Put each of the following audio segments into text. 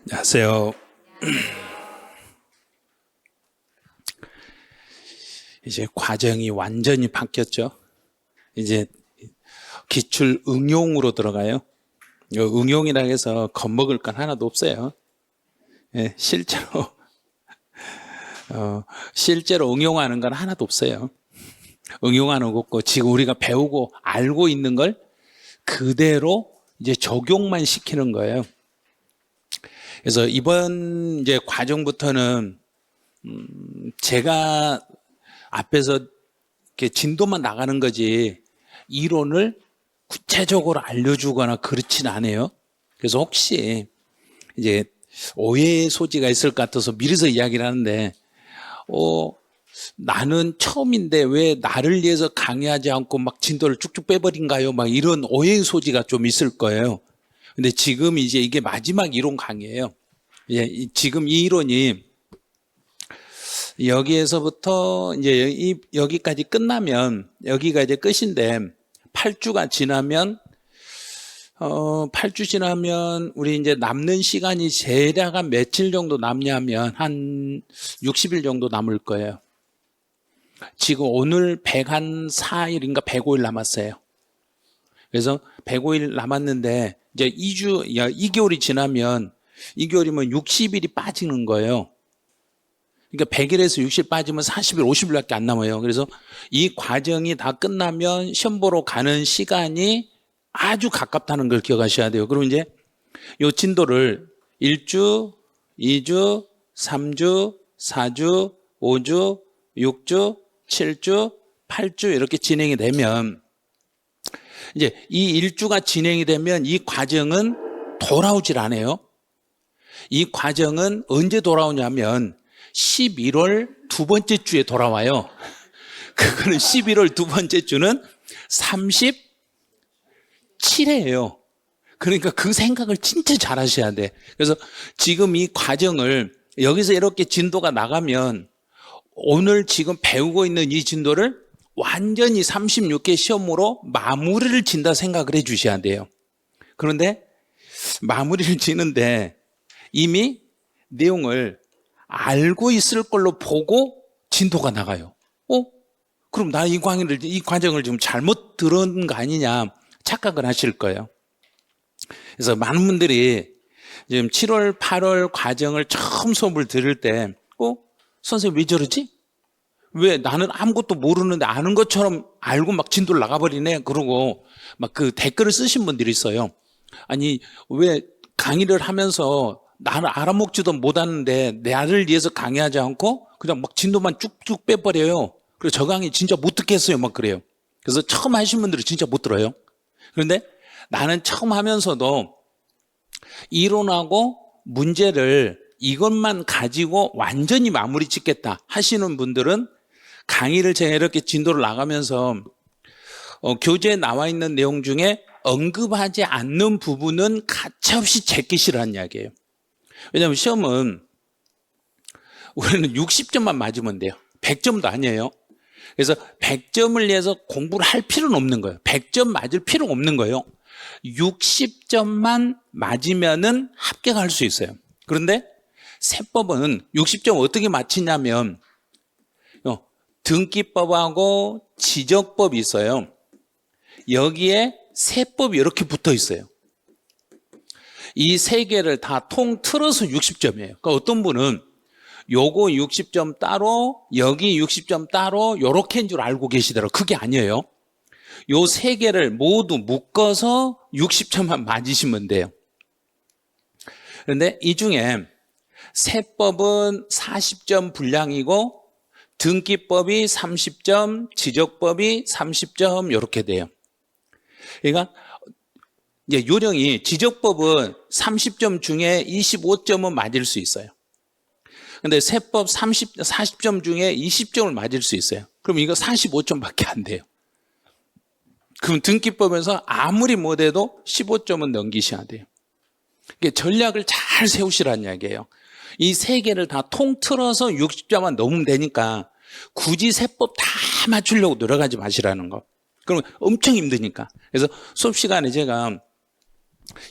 안녕하세요. 이제 과정이 완전히 바뀌었죠. 이제 기출 응용으로 들어가요. 응용이라 해서 겁먹을 건 하나도 없어요. 예, 실제로 응용하는 건 하나도 없어요. 응용하는 거 없고 지금 우리가 배우고 알고 있는 걸 그대로 이제 적용만 시키는 거예요. 그래서 이번 이제 과정부터는 제가 앞에서 이렇게 진도만 나가는 거지 이론을 구체적으로 알려주거나 그렇진 않아요. 그래서 혹시 이제 오해의 소지가 있을 것 같아서 미리서 이야기를 하는데 나는 처음인데 왜 나를 위해서 강의하지 않고 막 진도를 쭉쭉 빼버린가요? 막 이런 오해의 소지가 좀 있을 거예요. 근데 지금 이제 이게 마지막 이론 강의예요. 예, 지금 이 이론이 여기에서부터 이제 여기까지 끝나면 여기가 이제 끝인데 8주가 지나면 8주 지나면 우리 이제 남는 시간이 대략 한 며칠 정도 남냐면 한 60일 정도 남을 거예요. 지금 오늘 104일인가 105일 남았어요. 그래서 105일 남았는데 이제 2개월이 지나면 2개월이면 60일이 빠지는 거예요. 그러니까 100일에서 60일 빠지면 40일, 50일밖에 안 남아요. 그래서 이 과정이 다 끝나면 시험 보러 가는 시간이 아주 가깝다는 걸 기억하셔야 돼요. 그럼 이제 이 진도를 1주, 2주, 3주, 4주, 5주, 6주, 7주, 8주 이렇게 진행이 되면 이제 이 1주가 진행이 되면 이 과정은 돌아오질 않아요. 이 과정은 언제 돌아오냐면 11월 두 번째 주에 돌아와요. 그거는 11월 두 번째 주는 37회예요. 그러니까 그 생각을 진짜 잘 하셔야 돼. 그래서 지금 이 과정을 여기서 이렇게 진도가 나가면 오늘 지금 배우고 있는 이 진도를 완전히 36개 시험으로 마무리를 진다 생각을 해 주셔야 돼요. 그런데 마무리를 지는데 이미 내용을 알고 있을 걸로 보고 진도가 나가요. 그럼 나 이 과정을 좀 잘못 들은 거 아니냐 착각을 하실 거예요. 그래서 많은 분들이 지금 7월, 8월 과정을 처음 수업을 들을 때, 선생님 왜 저러지? 왜 나는 아무것도 모르는데 아는 것처럼 알고 막 진도를 나가버리네? 그러고 막 그 댓글을 쓰신 분들이 있어요. 아니, 왜 강의를 하면서 나는 알아먹지도 못하는데 나를 위해서 강의하지 않고 그냥 막 진도만 쭉쭉 빼버려요. 그래서 저 강의 진짜 못 듣겠어요. 막 그래요. 그래서 처음 하신 분들은 진짜 못 들어요. 그런데 나는 처음 하면서도 이론하고 문제를 이것만 가지고 완전히 마무리 짓겠다 하시는 분들은 강의를 제가 이렇게 진도를 나가면서 교재에 나와 있는 내용 중에 언급하지 않는 부분은 가차없이 제끼시라는 이야기예요. 왜냐하면 시험은 우리는 60점만 맞으면 돼요. 100점도 아니에요. 그래서 100점을 위해서 공부를 할 필요는 없는 거예요. 100점 맞을 필요가 없는 거예요. 60점만 맞으면은 합격할 수 있어요. 그런데 세법은 60점 어떻게 맞히냐면 등기법하고 지적법이 있어요. 여기에 세법이 이렇게 붙어 있어요. 이 세 개를 다 통틀어서 60점이에요. 그러니까 어떤 분은 요거 60점 따로 여기 60점 따로 요렇게인 줄 알고 계시더라고요. 그게 아니에요. 요 세 개를 모두 묶어서 60점만 맞으시면 돼요. 그런데 이 중에 세법은 40점 분량이고 등기법이 30점, 지적법이 30점 이렇게 돼요. 그러니까 이제 요령이 지적법은 30점 중에 25점은 맞을 수 있어요. 근데 세법 40점 중에 20점을 맞을 수 있어요. 그럼 이거 45점밖에 안 돼요. 그럼 등기법에서 아무리 못해도 15점은 넘기셔야 돼요. 이게 전략을 잘 세우시라는 이야기예요. 이 세 개를 다 통틀어서 60점만 넘으면 되니까 굳이 세법 다 맞추려고 노력하지 마시라는 거. 그러면 엄청 힘드니까. 그래서 수업 시간에 제가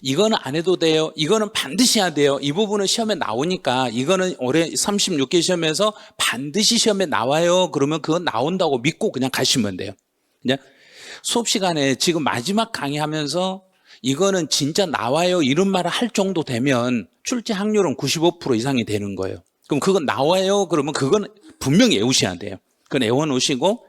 이거는 안 해도 돼요. 이거는 반드시 해야 돼요. 이 부분은 시험에 나오니까 이거는 올해 36개 시험에서 반드시 시험에 나와요. 그러면 그건 나온다고 믿고 그냥 가시면 돼요. 그냥 수업 시간에 지금 마지막 강의하면서 이거는 진짜 나와요 이런 말을 할 정도 되면 출제 확률은 95% 이상이 되는 거예요. 그럼 그건 나와요 그러면 그건 분명히 외우셔야 돼요. 그건 외워놓으시고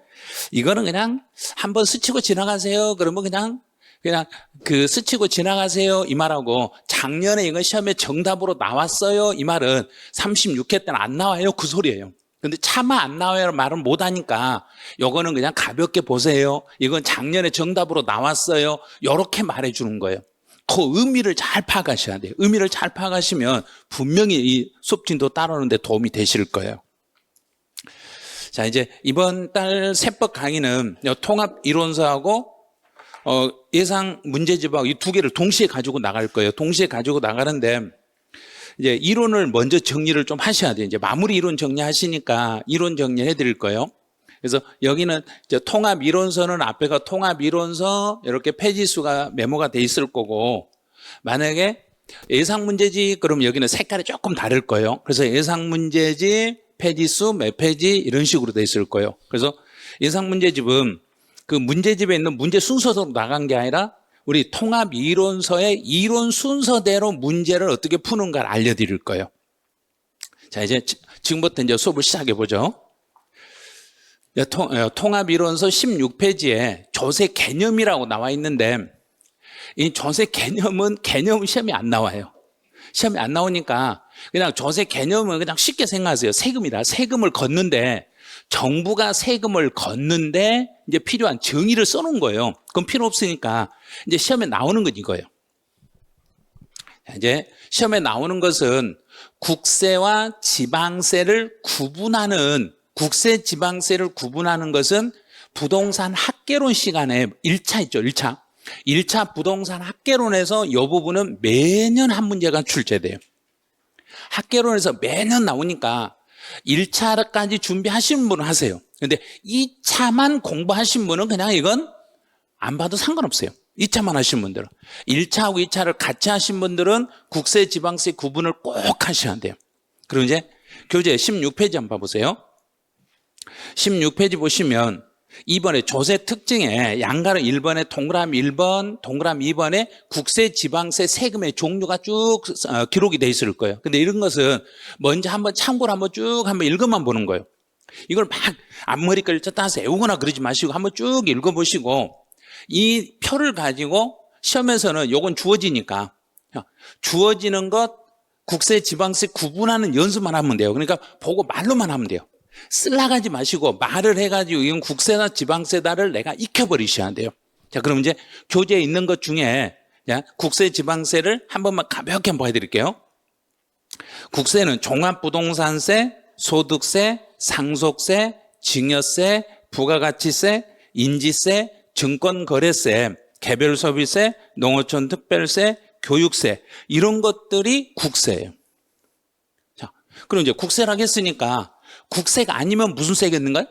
이거는 그냥 한번 스치고 지나가세요 그러면 그냥 그 스치고 지나가세요 이 말하고 작년에 이건 시험에 정답으로 나왔어요 이 말은 36회 때는 안 나와요 그 소리예요. 근데 차마 안 나와요 말은 못하니까 요거는 그냥 가볍게 보세요. 이건 작년에 정답으로 나왔어요. 이렇게 말해주는 거예요. 그 의미를 잘 파악하셔야 돼요. 의미를 잘 파악하시면 분명히 이 수업진도 따라오는데 도움이 되실 거예요. 자, 이제 이번 달 세법 강의는 통합 이론서하고 예상 문제집하고 이 두 개를 동시에 가지고 나갈 거예요. 동시에 가지고 나가는데 이제 이론을 먼저 정리를 좀 하셔야 돼요. 이제 마무리 이론 정리하시니까 이론 정리해 드릴 거예요. 그래서 여기는 이제 통합 이론서는 앞에가 통합 이론서 이렇게 페이지수가 메모가 돼 있을 거고 만약에 예상 문제지 그럼 여기는 색깔이 조금 다를 거예요. 그래서 예상 문제지 페이지수 몇 페이지 이런 식으로 돼 있을 거예요. 그래서 예상 문제집은 그 문제집에 있는 문제 순서대로 나간 게 아니라 우리 통합 이론서의 이론 순서대로 문제를 어떻게 푸는가를 알려드릴 거예요. 자, 이제 지금부터 이제 수업을 시작해 보죠. 통합 이론서 16페이지에 조세 개념이라고 나와 있는데 이 조세 개념은 시험에 안 나와요. 시험에 안 나오니까 그냥 조세 개념은 그냥 쉽게 생각하세요. 세금이다. 세금을 걷는데 정부가 세금을 걷는데 이제 필요한 정의를 써놓은 거예요. 그럼 필요 없으니까 이제 시험에 나오는 건 이거예요. 이제 시험에 나오는 것은 국세와 지방세를 구분하는 국세 지방세를 구분하는 것은 부동산 학개론 시간에 1차 있죠. 1차 부동산 학개론에서 이 부분은 매년 한 문제가 출제돼요. 학개론에서 매년 나오니까 1차까지 준비하시는 분은 하세요. 근데 2차만 공부하신 분은 그냥 이건 안 봐도 상관없어요. 2차만 하신 분들은. 1차하고 2차를 같이 하신 분들은 국세, 지방세 구분을 꼭 하셔야 돼요. 그리고 이제 교재 16페이지 한번 봐보세요. 16페이지 보시면 2번에 조세 특징에 양가로 1번에 동그라미 1번, 동그라미 2번에 국세, 지방세, 세금의 종류가 쭉 기록이 돼 있을 거예요. 근데 이런 것은 먼저 한번 참고로 한번 읽어만 보는 거예요. 이걸 막 앞머리까지 따서 외우거나 그러지 마시고 한번 쭉 읽어보시고 이 표를 가지고 시험에서는 요건 주어지니까 주어지는 것 국세, 지방세 구분하는 연습만 하면 돼요. 그러니까 보고 말로만 하면 돼요. 쓰려고 하지 마시고 말을 해가지고 이건 국세나 지방세다를 내가 익혀버리셔야 돼요. 자, 그럼 이제 교재에 있는 것 중에 국세, 지방세를 한 번만 가볍게 한번 보여드릴게요. 국세는 종합부동산세, 소득세, 상속세, 증여세, 부가가치세, 인지세, 증권거래세, 개별소비세, 농어촌 특별세, 교육세 이런 것들이 국세예요. 자, 그럼 이제 국세라고 했으니까 국세가 아니면 무슨 세겠는가요?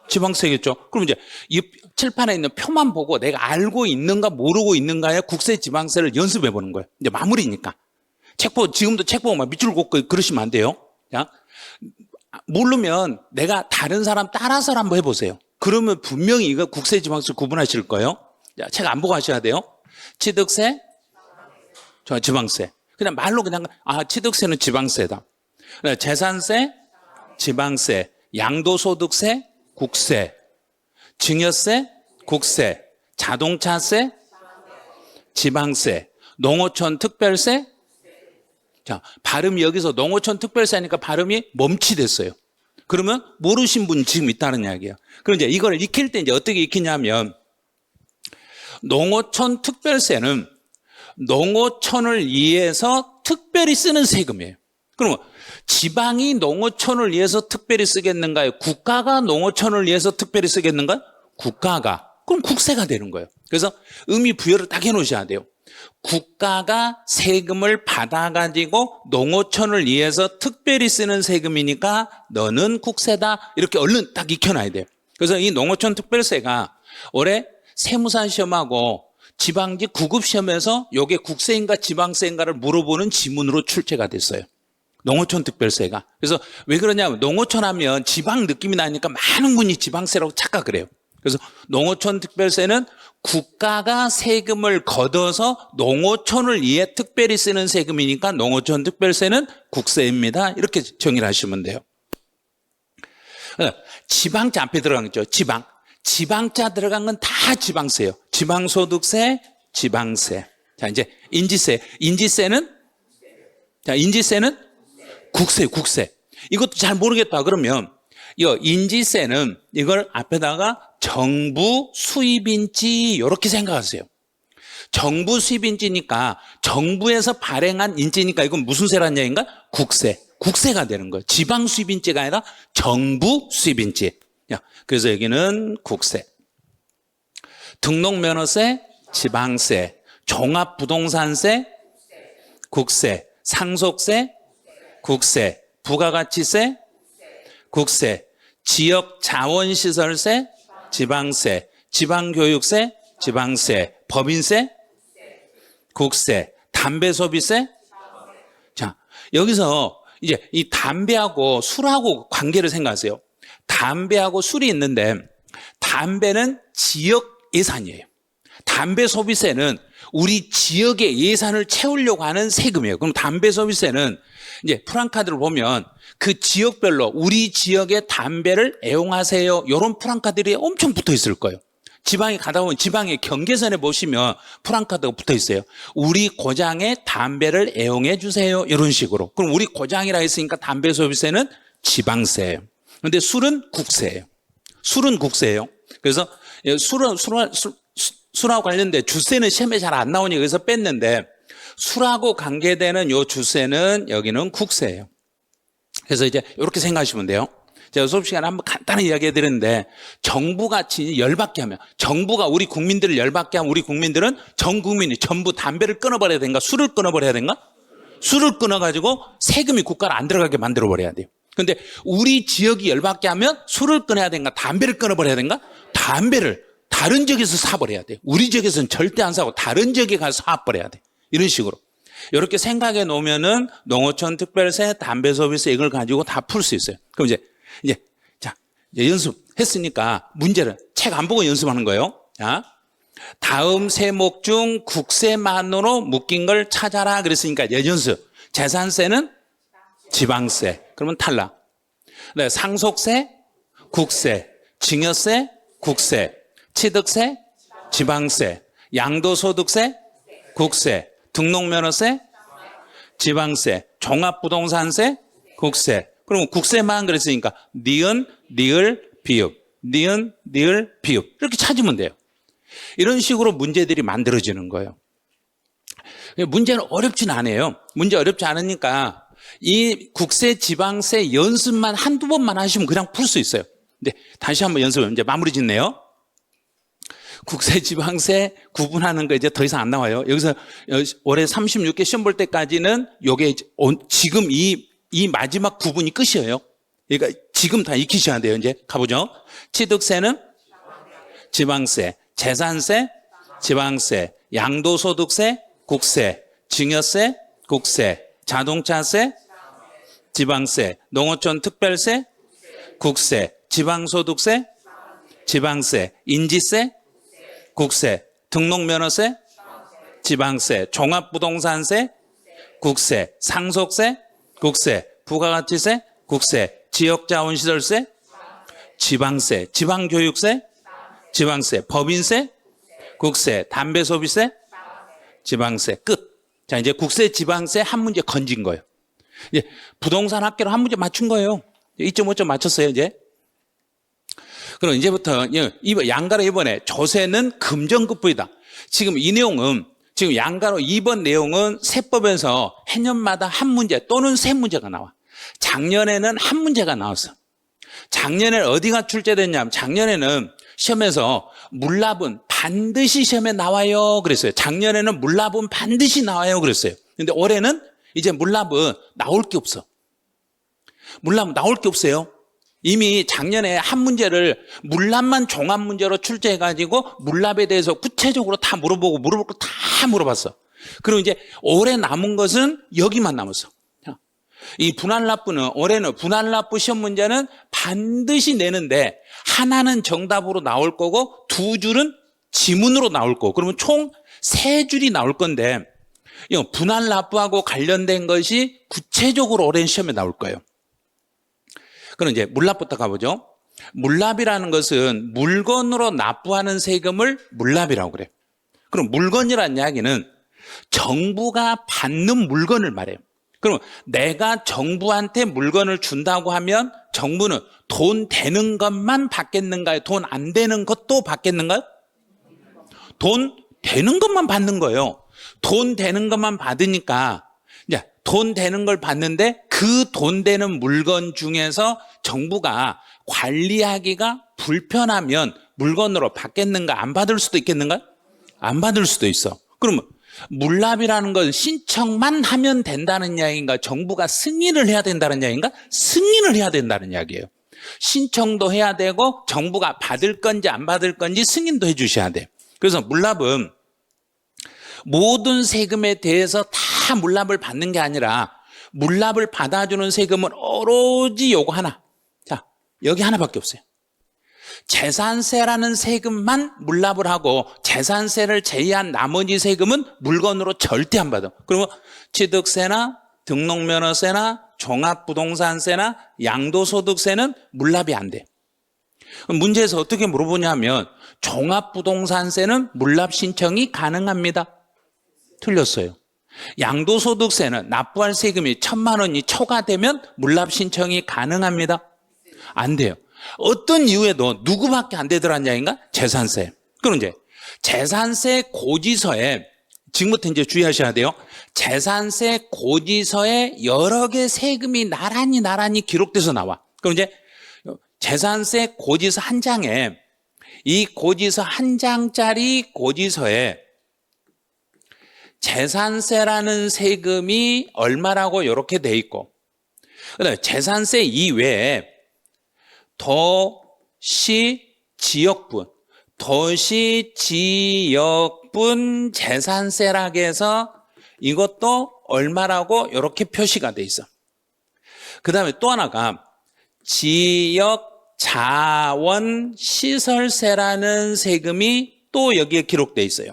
지방세겠죠. 그럼 이제 이 칠판에 있는 표만 보고 내가 알고 있는가 모르고 있는가에 국세, 지방세를 연습해 보는 거예요. 이제 마무리니까. 지금도 책 보고 막 밑줄 긋고 그러시면 안 돼요. 자, 모르면 내가 다른 사람 따라서 한번 해보세요. 그러면 분명히 이거 국세, 지방세 구분하실 거예요. 자, 책 안 보고 하셔야 돼요. 취득세, 지방세. 그냥 말로 그냥 취득세는 지방세다. 재산세, 지방세, 양도소득세, 국세, 증여세, 국세, 자동차세, 지방세, 농어촌 특별세. 자, 발음이 여기서 농어촌 특별세 하니까 발음이 멈칫했어요. 그러면 모르신 분 지금 있다는 이야기예요. 그럼 이제 이걸 익힐 때 이제 어떻게 익히냐면 농어촌 특별세는 농어촌을 위해서 특별히 쓰는 세금이에요. 그러면 지방이 농어촌을 위해서 특별히 쓰겠는가요? 국가가 농어촌을 위해서 특별히 쓰겠는가요? 국가가. 그럼 국세가 되는 거예요. 그래서 의미 부여를 딱 해놓으셔야 돼요. 국가가 세금을 받아가지고 농어촌을 위해서 특별히 쓰는 세금이니까 너는 국세다. 이렇게 얼른 딱 익혀놔야 돼요. 그래서 이 농어촌 특별세가 올해 세무사 시험하고 지방직 9급 시험에서 이게 국세인가 지방세인가를 물어보는 지문으로 출제가 됐어요. 농어촌 특별세가. 그래서 왜 그러냐면 농어촌 하면 지방 느낌이 나니까 많은 분이 지방세라고 착각을 해요. 그래서 농어촌 특별세는 국가가 세금을 걷어서 농어촌을 위해 특별히 쓰는 세금이니까 농어촌 특별세는 국세입니다. 이렇게 정의를 하시면 돼요. 지방자 앞에 들어간 거죠. 지방자 들어간 건 다 지방세예요. 지방소득세, 지방세. 자, 이제 인지세는 국세. 이것도 잘 모르겠다 그러면 이 인지세는 이걸 앞에다가 정부 수입인지 이렇게 생각하세요. 정부 수입인지니까 정부에서 발행한 인지니까 이건 무슨 세라는 얘기인가? 국세가 되는 거예요. 지방 수입인지가 아니라 정부 수입인지. 그래서 여기는 국세. 등록면허세, 지방세, 종합부동산세, 국세, 상속세, 국세, 부가가치세, 국세, 지역자원시설세, 지방세, 지방교육세, 지방세, 법인세, 국세, 담배소비세. 자, 여기서 이제 이 담배하고 술하고 관계를 생각하세요. 담배하고 술이 있는데 담배는 지역 예산이에요. 담배 소비세는 우리 지역의 예산을 채우려고 하는 세금이에요. 그럼 담배 소비세는 이제 프랑카드를 보면 그 지역별로 우리 지역의 담배를 애용하세요. 이런 프랑카드들이 엄청 붙어 있을 거예요. 지방에 가다 보면 지방의 경계선에 보시면 프랑카드가 붙어 있어요. 우리 고장의 담배를 애용해 주세요. 이런 식으로. 그럼 우리 고장이라 했으니까 담배 소비세는 지방세예요. 그런데 술은 국세예요. 그래서 술하고 관련된 주세는 시험에 잘 안 나오니까 여기서 뺐는데 술하고 관계되는 요 주세는 여기는 국세예요. 그래서 이제 이렇게 생각하시면 돼요. 제가 수업 시간에 한번 간단히 이야기해 드렸는데 정부가 열받게 하면 정부가 우리 국민들을 열받게 하면 우리 국민들은 전 국민이 전부 담배를 끊어버려야 되는가 술을 끊어버려야 되는가? 술을 끊어가지고 세금이 국가로 안 들어가게 만들어버려야 돼요. 근데 우리 지역이 열받게 하면 술을 끊어야 되는가? 담배를 끊어버려야 되는가? 담배를 다른 지역에서 사버려야 돼요. 우리 지역에서는 절대 안 사고 다른 지역에 가서 사버려야 돼요. 이런 식으로. 이렇게 생각해 놓으면은 농어촌 특별세, 담배소비세 이걸 가지고 다 풀 수 있어요. 그럼 이제 연습했으니까 문제를 책 안 보고 연습하는 거예요. 자, 다음 세목 중 국세만으로 묶인 걸 찾아라 그랬으니까 이제 연습. 재산세는 지방세. 그러면 탈락. 네, 상속세, 국세, 증여세, 국세, 취득세, 지방세, 양도소득세, 국세, 등록면허세, 지방세, 종합부동산세, 국세. 그러면 국세만 그랬으니까 니은, 니을, 비읍, 니은, 니을, 비읍 이렇게 찾으면 돼요. 이런 식으로 문제들이 만들어지는 거예요. 문제는 어렵진 않아요. 문제 어렵지 않으니까 이 국세, 지방세 연습만 한두 번만 하시면 그냥 풀 수 있어요. 근데 다시 한번 연습을 이제 마무리 짓네요. 국세, 지방세 구분하는 거 이제 더 이상 안 나와요. 여기서 올해 36개 시험 볼 때까지는 요게 지금 이 마지막 구분이 끝이에요. 그러니까 지금 다 익히셔야 돼요. 이제 가보죠. 취득세는 지방세, 재산세, 지방세, 양도소득세, 국세, 증여세, 국세, 자동차세, 지방세, 농어촌 특별세, 국세, 지방소득세, 지방세, 인지세, 국세, 등록면허세, 지방세, 종합부동산세, 국세, 상속세, 국세, 부가가치세, 국세, 지역자원시설세, 지방세, 지방교육세, 지방세, 법인세, 국세, 담배소비세, 지방세. 끝. 자, 이제 국세, 지방세 한 문제 건진 거예요. 이제 부동산 학계로 한 문제 맞춘 거예요. 2.5점 맞췄어요, 이제. 그럼 이제부터 양가로 이번에 조세는 금전급부이다. 지금 이 내용은 지금 양가로 2번 내용은 세법에서 해년마다 한 문제 또는 세 문제가 나와. 작년에는 한 문제가 나왔어. 작년에는 어디가 출제됐냐면 작년에는 시험에서 물납은 반드시 시험에 나와요 그랬어요. 작년에는 물납은 반드시 나와요 그랬어요. 근데 올해는 이제 물납은 나올 게 없어. 물납은 나올 게 없어요. 이미 작년에 한 문제를 물납만 종합 문제로 출제해가지고 물납에 대해서 구체적으로 다 물어보고 물어볼 거 다 물어봤어. 그리고 이제 올해 남은 것은 여기만 남았어. 이 분할납부는 올해는 분할납부 시험 문제는 반드시 내는데 하나는 정답으로 나올 거고 두 줄은 지문으로 나올 거고 그러면 총 세 줄이 나올 건데 분할납부하고 관련된 것이 구체적으로 올해 시험에 나올 거예요. 그럼 이제 물납부터 가보죠. 물납이라는 것은 물건으로 납부하는 세금을 물납이라고 그래요. 그럼 물건이라는 이야기는 정부가 받는 물건을 말해요. 그럼 내가 정부한테 물건을 준다고 하면 정부는 돈 되는 것만 받겠는가요? 돈 안 되는 것도 받겠는가요? 돈 되는 것만 받는 거예요. 돈 되는 것만 받으니까 이제 돈 되는 걸 받는데 그 돈 되는 물건 중에서 정부가 관리하기가 불편하면 물건으로 받겠는가? 안 받을 수도 있겠는가? 안 받을 수도 있어. 그러면 물납이라는 건 신청만 하면 된다는 이야기인가? 정부가 승인을 해야 된다는 이야기인가? 승인을 해야 된다는 이야기예요. 신청도 해야 되고 정부가 받을 건지 안 받을 건지 승인도 해 주셔야 돼. 그래서 물납은 모든 세금에 대해서 다 물납을 받는 게 아니라 물납을 받아주는 세금은 오로지 요거 하나. 자, 여기 하나밖에 없어요. 재산세라는 세금만 물납을 하고 재산세를 제외한 나머지 세금은 물건으로 절대 안 받아. 그러면 취득세나 등록면허세나 종합부동산세나 양도소득세는 물납이 안 돼. 문제에서 어떻게 물어보냐면 종합부동산세는 물납 신청이 가능합니다. 틀렸어요. 양도소득세는 납부할 세금이 1,000만 원이 초과되면 물납 신청이 가능합니다. 안 돼요. 어떤 이유에도 누구밖에 안 되더란 이야기인가? 재산세. 그럼 이제 재산세 고지서에 지금부터 이제 주의하셔야 돼요. 재산세 고지서에 여러 개 세금이 나란히 기록돼서 나와. 그럼 이제 재산세 고지서 한 장에 이 고지서 한 장짜리 고지서에 재산세라는 세금이 얼마라고 이렇게 돼 있고 그다음에 재산세 이외에 도시지역분 재산세라고 해서 이것도 얼마라고 이렇게 표시가 돼 있어. 그 다음에 또 하나가 지역자원시설세라는 세금이 또 여기에 기록돼 있어요.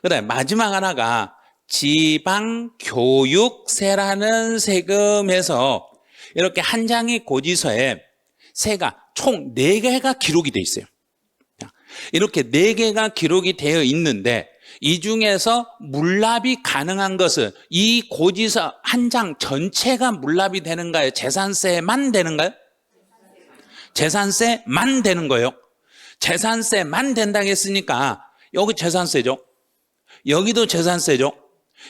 그 다음에 마지막 하나가 지방교육세라는 세금에서 이렇게 한 장의 고지서에 세가 총 4개가 기록이 돼 있어요. 이렇게 4개가 기록이 되어 있는데 이 중에서 물납이 가능한 것은 이 고지서 한 장 전체가 물납이 되는가요? 재산세만 되는가요? 재산세만 되는 거예요. 재산세만 된다고 했으니까 여기 재산세죠. 여기도 재산세죠.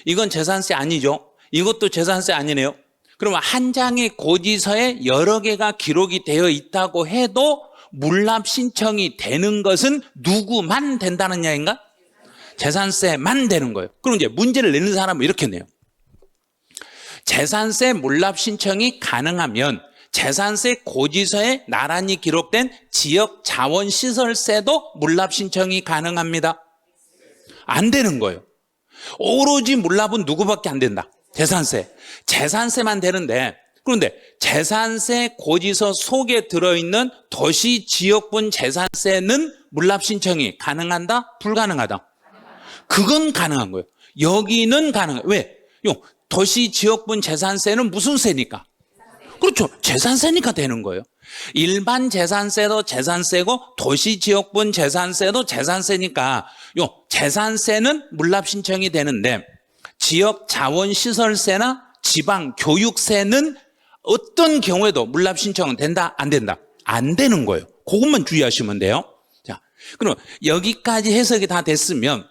이건 재산세 아니죠. 이것도 재산세 아니네요. 그러면 한 장의 고지서에 여러 개가 기록이 되어 있다고 해도 물납 신청이 되는 것은 누구만 된다는 이야기인가? 재산세만 되는 거예요. 그럼 이제 문제를 내는 사람은 이렇게 내요. 재산세 물납 신청이 가능하면 재산세 고지서에 나란히 기록된 지역자원시설세도 물납 신청이 가능합니다. 안 되는 거예요. 오로지 물납은 누구밖에 안 된다. 재산세. 재산세만 되는데 그런데 재산세 고지서 속에 들어있는 도시지역분 재산세는 물납 신청이 가능한다? 불가능하다? 그건 가능한 거예요. 여기는 가능해요. 왜? 도시지역분 재산세는 무슨 세니까? 그렇죠. 재산세니까 되는 거예요. 일반 재산세도 재산세고 도시지역분 재산세도 재산세니까 재산세는 물납 신청이 되는데 지역자원시설세나 지방교육세는 어떤 경우에도 물납 신청은 된다? 안 된다? 안 되는 거예요. 그것만 주의하시면 돼요. 자, 그럼 여기까지 해석이 다 됐으면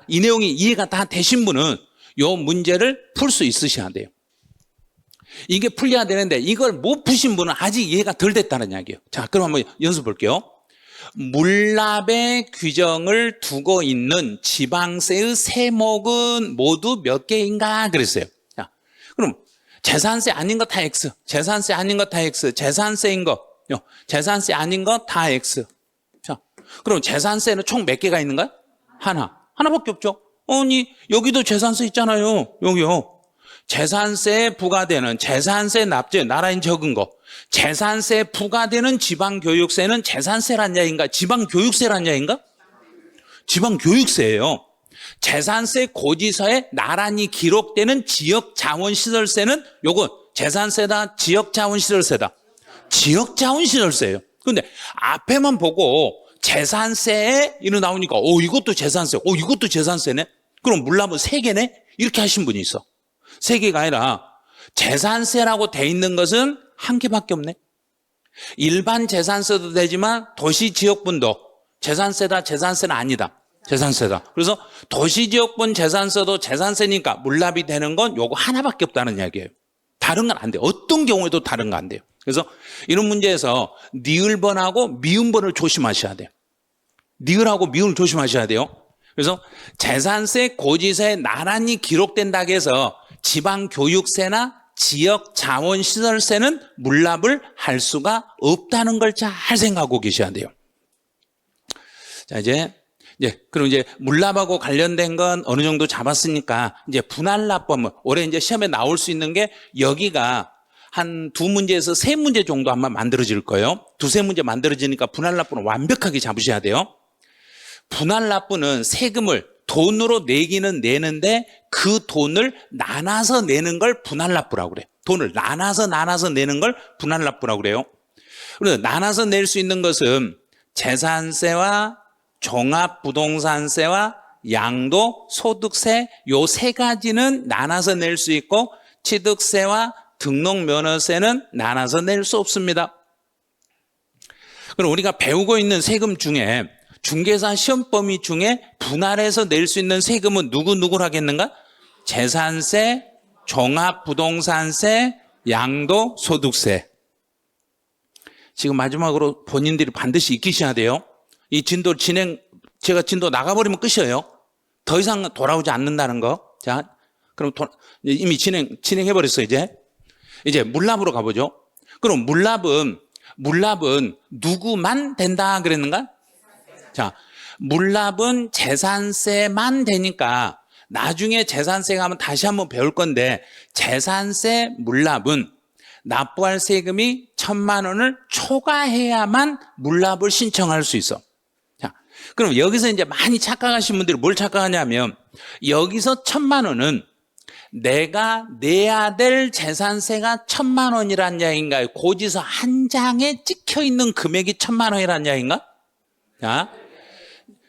이 내용이 이해가 다 되신 분은 이 문제를 풀 수 있으셔야 돼요. 이게 풀려야 되는데 이걸 못 푸신 분은 아직 이해가 덜 됐다는 이야기예요. 자, 그럼 한번 연습 볼게요. 물납의 규정을 두고 있는 지방세의 세목은 모두 몇 개인가 그랬어요. 자, 그럼 재산세 아닌 거 다 X, 재산세 아닌 거 다 X, 재산세인 거 재산세 아닌 거 다 X. 자, 그럼 재산세는 총 몇 개가 있는 거야? 하나밖에 없죠. 아니, 여기도 재산세 있잖아요. 여기요. 재산세에 부과되는 재산세 납세, 나라인 적은 거. 재산세에 부과되는 지방교육세는 재산세란 이야기인가? 지방교육세란 이야기인가? 지방교육세예요. 재산세 고지서에 나란히 기록되는 지역자원시설세는 요건 재산세다, 지역자원시설세다. 지역자원시설세예요. 근데 앞에만 보고 재산세에 이런 나오니까 이것도 재산세, 이것도 재산세네. 그럼 물납은 3개네? 이렇게 하신 분이 있어. 3개가 아니라 재산세라고 돼 있는 것은 1개밖에 없네. 일반 재산세도 되지만 도시지역분도 재산세다, 재산세는 아니다. 재산세다. 그래서 도시지역분 재산세도 재산세니까 물납이 되는 건 요거 하나밖에 없다는 이야기예요. 다른 건 안 돼요. 어떤 경우에도 다른 거 안 돼요. 그래서 이런 문제에서 니을번하고 미음번을 조심하셔야 돼요. 니을하고 미음을 조심하셔야 돼요. 그래서 재산세 고지서에 나란히 기록된다고 해서 지방교육세나 지역자원시설세는 물납을 할 수가 없다는 걸 잘 생각하고 계셔야 돼요. 자, 그럼 이제 물납하고 관련된 건 어느 정도 잡았으니까 이제 분할납법은 올해 이제 시험에 나올 수 있는 게 여기가 한 2문제에서 3문제 정도 아마 만들어질 거예요. 2-3문제 만들어지니까 분할납부는 완벽하게 잡으셔야 돼요. 분할납부는 세금을 돈으로 내기는 내는데 그 돈을 나눠서 내는 걸 분할납부라고 그래요. 돈을 나눠서 내는 걸 분할납부라고 그래요. 그래서 나눠서 낼 수 있는 것은 재산세와 종합부동산세와 양도소득세 요 3가지는 나눠서 낼 수 있고 취득세와 등록면허세는 나눠서 낼 수 없습니다. 그럼 우리가 배우고 있는 세금 중에 중개사 시험 범위 중에 분할해서 낼 수 있는 세금은 누구를 하겠는가? 재산세, 종합부동산세, 양도소득세. 지금 마지막으로 본인들이 반드시 익히셔야 돼요. 이 진도 제가 진도 나가버리면 끝이에요. 더 이상 돌아오지 않는다는 거. 자, 그럼 이미 진행해버렸어요, 이제 물납으로 가보죠. 그럼 물납은 누구만 된다 그랬는가? 자, 물납은 재산세만 되니까 나중에 재산세 가면 다시 한번 배울 건데 재산세 물납은 납부할 세금이 1,000만 원을 초과해야만 물납을 신청할 수 있어. 자, 그럼 여기서 이제 많이 착각하신 분들이 뭘 착각하냐면 여기서 1,000만 원은 내가 내야 될 재산세가 1,000만 원이란 이야기인가요? 고지서 한 장에 찍혀 있는 금액이 1,000만 원이란 이야기인가?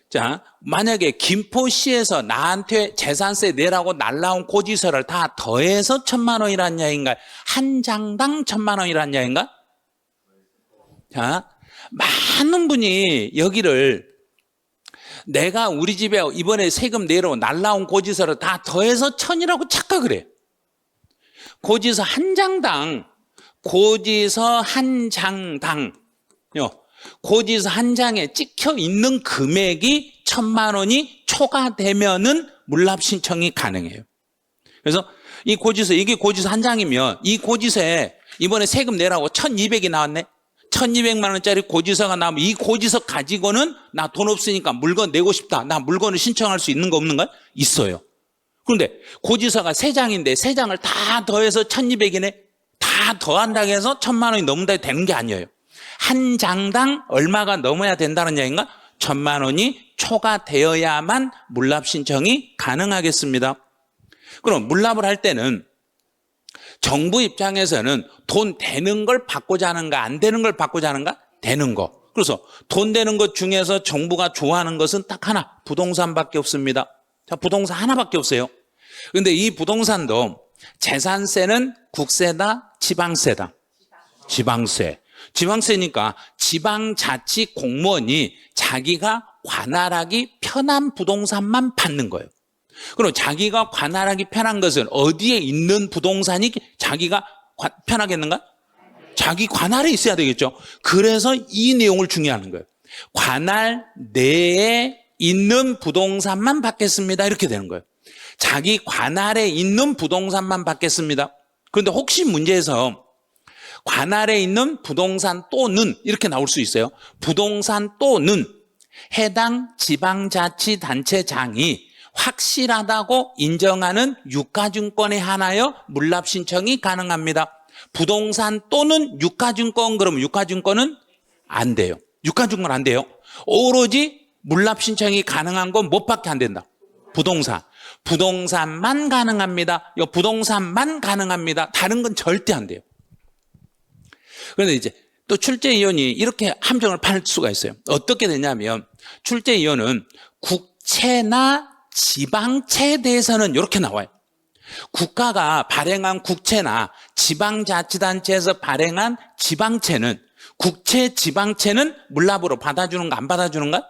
자, 만약에 김포시에서 나한테 재산세 내라고 날라온 고지서를 다 더해서 1,000만 원이란 이야기인가요? 한 장당 1,000만 원이란 이야기인가? 자, 많은 분이 여기를 내가 우리 집에 이번에 세금 내러 날라온 고지서를 다 더해서 1,000이라고 착각을 해요. 고지서 한 장당, 고지서 한 장에 찍혀 있는 금액이 1,000만 원이 초과되면은 물납 신청이 가능해요. 그래서 이게 고지서 한 장이면 이 고지서에 이번에 세금 내라고 1,200이 나왔네. 1,200만 원짜리 고지서가 나오면 이 고지서 가지고는 나 돈 없으니까 물건 내고 싶다. 나 물건을 신청할 수 있는 거 없는가? 있어요. 그런데 고지서가 3장인데 3장을 다 더해서 1,200이네. 다 더한다고 해서 1,000만 원이 넘는다 되는 게 아니에요. 한 장당 얼마가 넘어야 된다는 얘기인가? 1,000만 원이 초과되어야만 물납 신청이 가능하겠습니다. 그럼 물납을 할 때는 정부 입장에서는 돈 되는 걸 받고자 하는가 안 되는 걸 받고자 하는가? 되는 거. 그래서 돈 되는 것 중에서 정부가 좋아하는 것은 딱 하나, 부동산밖에 없습니다. 자, 부동산 하나밖에 없어요. 그런데 이 부동산도 재산세는 국세다, 지방세다. 지방세. 지방세니까 지방자치 공무원이 자기가 관할하기 편한 부동산만 받는 거예요. 그럼 자기가 관할하기 편한 것은 어디에 있는 부동산이 자기가 편하겠는가? 자기 관할에 있어야 되겠죠. 그래서 이 내용을 중요하는 거예요. 관할 내에 있는 부동산만 받겠습니다. 이렇게 되는 거예요. 자기 관할에 있는 부동산만 받겠습니다. 그런데 혹시 문제에서 관할에 있는 부동산 또는 이렇게 나올 수 있어요. 부동산 또는 해당 지방자치단체장이 확실하다고 인정하는 유가증권에 한하여 물납 신청이 가능합니다. 부동산 또는 유가증권, 그러면 유가증권은 안 돼요. 유가증권 안 돼요. 오로지 물납 신청이 가능한 건 뭐밖에 안 된다? 부동산. 부동산만 가능합니다. 이 부동산만 가능합니다. 다른 건 절대 안 돼요. 그런데 이제 또 출제위원이 이렇게 함정을 팔 수가 있어요. 어떻게 되냐면 출제위원은 국채나 지방채에 대해서는 이렇게 나와요. 국가가 발행한 국채나 지방자치단체에서 발행한 지방채는 국채, 지방채는 물납으로 받아주는가 안 받아주는가?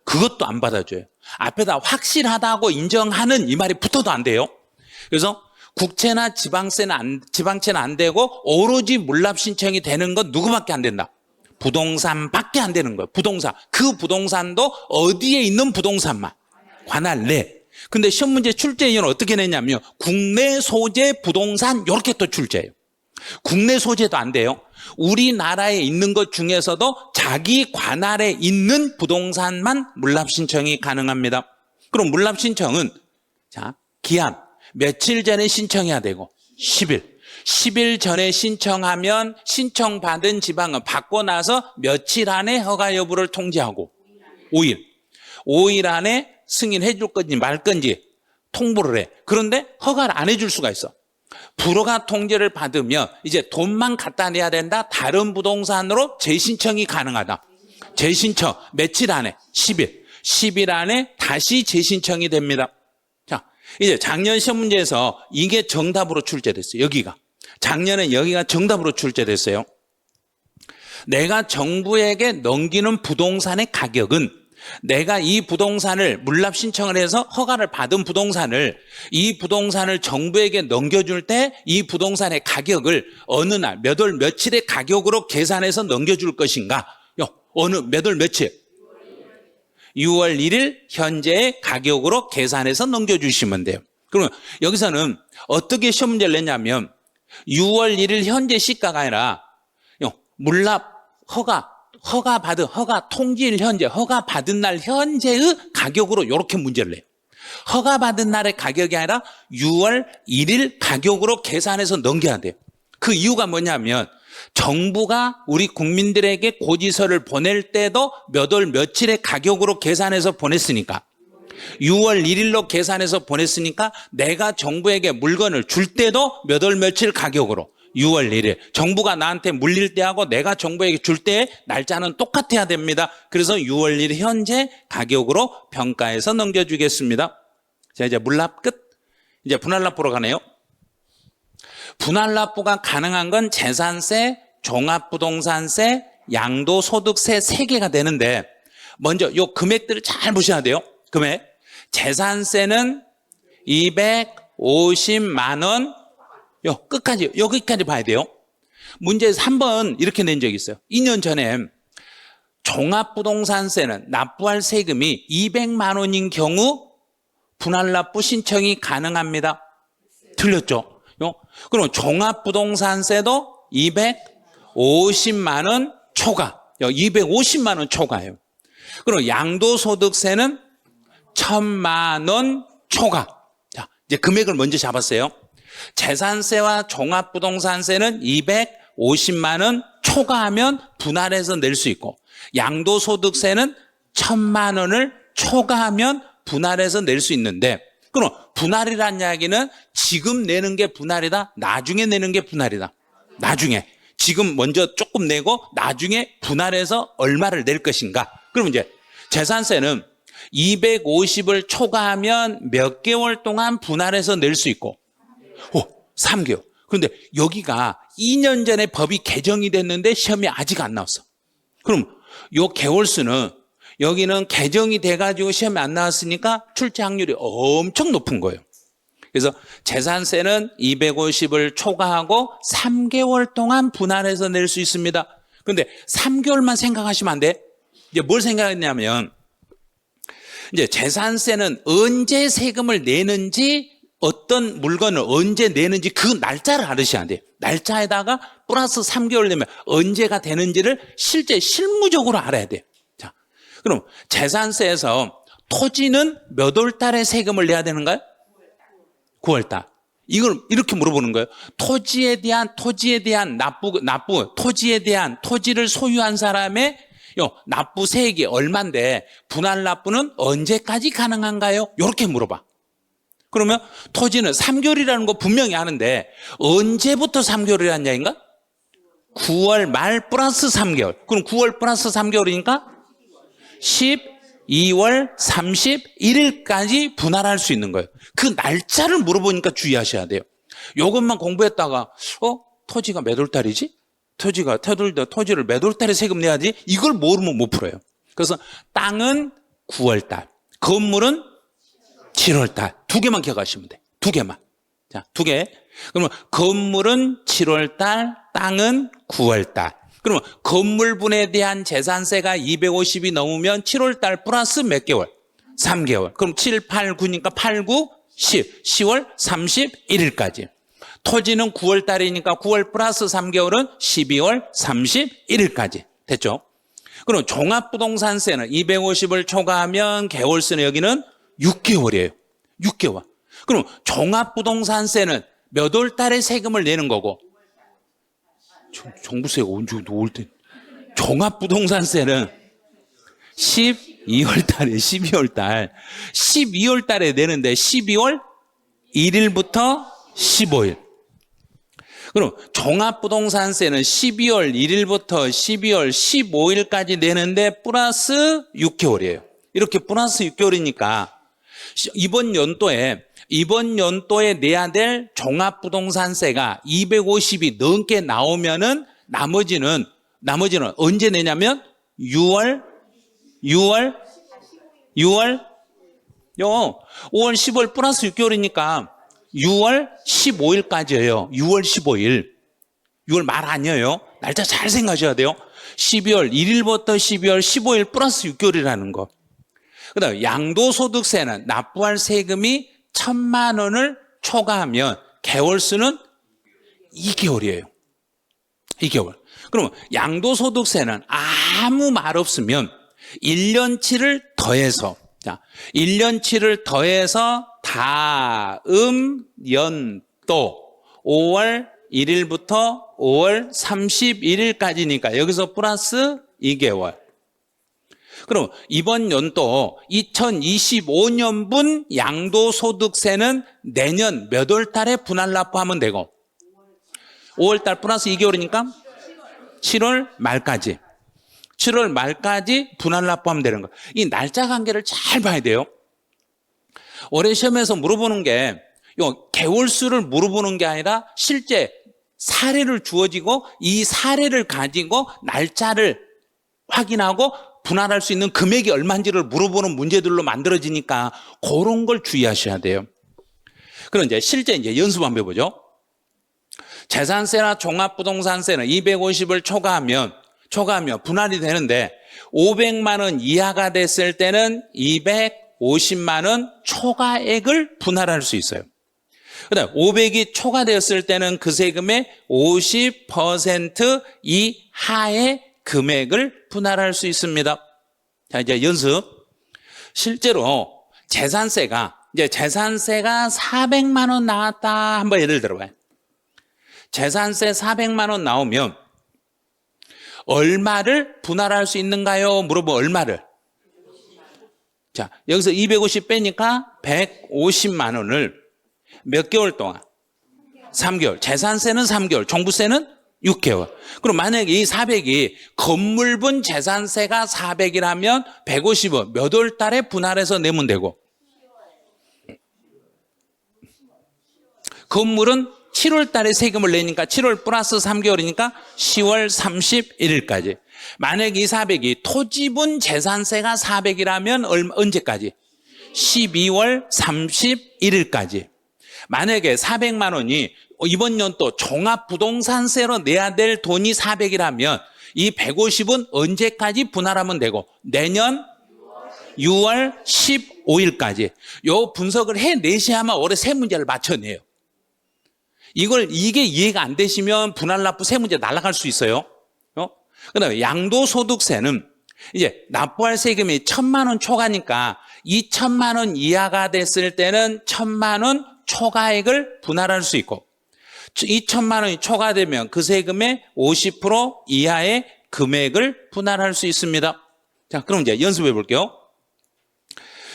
그것도 안 받아줘요. 앞에다 확실하다고 인정하는 이 말이 붙어도 안 돼요. 그래서 국채나 지방채는 안 되고 오로지 물납 신청이 되는 건 누구밖에 안 된다? 부동산밖에 안 되는 거예요. 부동산. 그 부동산도 어디에 있는 부동산만. 관할 내. 근데 시험 문제 출제위원은 어떻게 냈냐면 국내 소재 부동산 이렇게 또 출제해요. 국내 소재도 안 돼요. 우리나라에 있는 것 중에서도 자기 관할에 있는 부동산만 물납 신청이 가능합니다. 그럼 물납 신청은 자, 기한 며칠 전에 신청해야 되고 10일. 10일 전에 신청하면 신청받은 지방은 받고 나서 며칠 안에 허가 여부를 통지하고 5일. 5일 안에 승인해 줄 건지 말 건지 통보를 해. 그런데 허가를 안 해줄 수가 있어. 불허가 통지를 받으면 이제 돈만 갖다 내야 된다. 다른 부동산으로 재신청이 가능하다. 재신청 며칠 안에 10일. 10일 안에 다시 재신청이 됩니다. 자, 이제 작년 시험 문제에서 이게 정답으로 출제됐어요. 여기가. 작년에 여기가 정답으로 출제됐어요. 내가 정부에게 넘기는 부동산의 가격은 내가 이 부동산을 물납 신청을 해서 허가를 받은 부동산을 이 부동산을 정부에게 넘겨줄 때 이 부동산의 가격을 어느 날 몇 월 며칠의 가격으로 계산해서 넘겨줄 것인가? 어느 몇 월 며칠? 6월 1일 현재의 가격으로 계산해서 넘겨주시면 돼요. 그러면 여기서는 어떻게 시험 문제를 냈냐면 6월 1일 현재 시가가 아니라 물납 허가 통지일 현재, 허가 받은 날 현재의 가격으로 이렇게 문제를 내요. 허가 받은 날의 가격이 아니라 6월 1일 가격으로 계산해서 넘겨야 돼요. 그 이유가 뭐냐면 정부가 우리 국민들에게 고지서를 보낼 때도 몇 월 며칠의 가격으로 계산해서 보냈으니까 6월 1일로 계산해서 보냈으니까 내가 정부에게 물건을 줄 때도 몇 월 며칠 가격으로 6월 1일. 정부가 나한테 물릴 때하고 내가 정부에게 줄 때의 날짜는 똑같아야 됩니다. 그래서 6월 1일 현재 가격으로 평가해서 넘겨주겠습니다. 자, 이제 물납 끝. 이제 분할납부로 가네요. 분할납부가 가능한 건 재산세, 종합부동산세, 양도소득세 3개가 되는데 먼저 요 금액들을 잘 보셔야 돼요. 금액. 재산세는 250만 원. 여기까지 봐야 돼요. 문제에서 한 번 이렇게 낸 적이 있어요. 2년 전에 종합부동산세는 납부할 세금이 200만 원인 경우 분할납부 신청이 가능합니다. 틀렸죠? 그럼 종합부동산세도 250만 원 초과. 250만 원 초과예요. 그럼 양도소득세는 1000만 원 초과. 자, 이제 금액을 먼저 잡았어요. 재산세와 종합부동산세는 250만 원 초과하면 분할해서 낼 수 있고 양도소득세는 1000만 원을 초과하면 분할해서 낼 수 있는데 그럼 분할이라는 이야기는 지금 내는 게 분할이다? 나중에 내는 게 분할이다? 나중에. 지금 먼저 조금 내고 나중에 분할해서 얼마를 낼 것인가? 그럼 이제 재산세는 250을 초과하면 몇 개월 동안 분할해서 낼 수 있고 3개월. 그런데 여기가 2년 전에 법이 개정이 됐는데 시험이 아직 안 나왔어. 그럼 요 개월수는 여기는 개정이 돼가지고 시험이 안 나왔으니까 출제 확률이 엄청 높은 거예요. 그래서 재산세는 250을 초과하고 3개월 동안 분할해서 낼 수 있습니다. 그런데 3개월만 생각하시면 안 돼. 이제 뭘 생각했냐면 이제 재산세는 언제 세금을 내는지 어떤 물건을 언제 내는지 그 날짜를 알으셔야 돼요. 날짜에다가 플러스 3개월 내면 언제가 되는지를 실제 실무적으로 알아야 돼요. 자, 그럼 재산세에서 토지는 몇 월 달에 세금을 내야 되는가요? 9월 달. 이걸 이렇게 물어보는 거예요. 토지에 대한 토지에 대한 토지를 소유한 사람의 납부세액이 얼만데 분할 납부는 언제까지 가능한가요? 이렇게 물어봐. 그러면 토지는 3개월이라는 거 분명히 아는데 언제부터 3개월이라는 얘기인가? 9월 말 플러스 3개월. 그럼 9월 플러스 3개월이니까 12월 31일까지 분할할 수 있는 거예요. 그 날짜를 물어보니까 주의하셔야 돼요. 이것만 공부했다가 토지가 몇 월 달이지? 토지를 몇 월 달에 세금 내야지? 이걸 모르면 못 풀어요. 그래서 땅은 9월 달, 건물은 7월 달. 두 개만 기억하시면 돼. 두 개만. 자, 두 개. 그러면 건물은 7월 달, 땅은 9월 달. 그러면 건물분에 대한 재산세가 250이 넘으면 7월 달 플러스 몇 개월? 3개월. 그럼 7, 8, 9니까 8, 9, 10. 10월 31일까지. 토지는 9월 달이니까 9월 플러스 3개월은 12월 31일까지. 됐죠? 그럼 종합부동산세는 250을 초과하면 개월수는 여기는 6개월이에요. 6개월. 그럼 종합부동산세는 몇 월 달에 세금을 내는 거고, 종부세가 언제 올 때? 종합부동산세는 12월 달에, 12월 달. 12월 달에 내는데 12월 1일부터 15일. 그럼 종합부동산세는 12월 1일부터 12월 15일까지 내는데 플러스 6개월이에요. 이렇게 플러스 6개월이니까 이번 연도에 내야 될 종합부동산세가 250이 넘게 나오면은 나머지는 언제 내냐면 5월 10월 플러스 6개월이니까 6월 15일까지예요. 6월 15일. 6월 말 아니에요. 날짜 잘 생각하셔야 돼요. 12월 1일부터 12월 15일 플러스 6개월이라는 거. 그 다음에 양도소득세는 납부할 세금이 1,000만 원을 초과하면 개월수는 2개월이에요. 2개월. 그러면 양도소득세는 아무 말 없으면 1년치를 더해서, 자, 1년치를 더해서 다음 연도 5월 1일부터 5월 31일까지니까 여기서 플러스 2개월. 그럼 이번 연도 2025년분 양도소득세는 내년 몇 월 달에 분할 납부하면 되고 5월 달 플러스 2개월이니까 7월 말까지. 7월 말까지 분할 납부하면 되는 거. 이 날짜 관계를 잘 봐야 돼요. 올해 시험에서 물어보는 게 개월수를 물어보는 게 아니라 실제 사례를 주어지고 이 사례를 가지고 날짜를 확인하고 분할할 수 있는 금액이 얼마인지를 물어보는 문제들로 만들어지니까 그런 걸 주의하셔야 돼요. 그럼 실제 연습 한번 해보죠. 재산세나 종합부동산세는 250을 초과하면 분할이 되는데 500만 원 이하가 됐을 때는 250만 원 초과액을 분할할 수 있어요. 그다음 500이 초과되었을 때는 그 세금의 50% 이하의 금액을 분할할 수 있습니다. 자, 이제 연습. 실제로 재산세가 400만 원 나왔다. 한번 예를 들어봐요. 재산세 400만 원 나오면 얼마를 분할할 수 있는가요? 물어보면 얼마를? 자, 여기서 250 빼니까 150만 원을 몇 개월 동안? 3개월. 재산세는 3개월, 종부세는 6개월. 그럼 만약에 이 400이 건물분 재산세가 400이라면 150은 몇 월 달에 분할해서 내면 되고 건물은 7월 달에 세금을 내니까 7월 플러스 3개월이니까 10월 31일까지. 만약에 이 400이 토지분 재산세가 400이라면 언제까지? 12월 31일까지. 만약에 400만 원이 이번 연도 종합부동산세로 내야 될 돈이 400이라면 이 150은 언제까지 분할하면 되고 내년 6월 15일까지. 요 분석을 해내셔야만 올해 세 문제를 맞춰내요. 이게 이해가 안 되시면 분할납부 세 문제 날아갈 수 있어요. 그 다음에 양도소득세는 이제 납부할 세금이 1,000만 원 초과니까 2,000만 원 이하가 됐을 때는 1,000만 원 초과액을 분할할 수 있고 2,000만 원이 초과되면 그 세금의 50% 이하의 금액을 분할할 수 있습니다. 자, 그럼 이제 연습해 볼게요.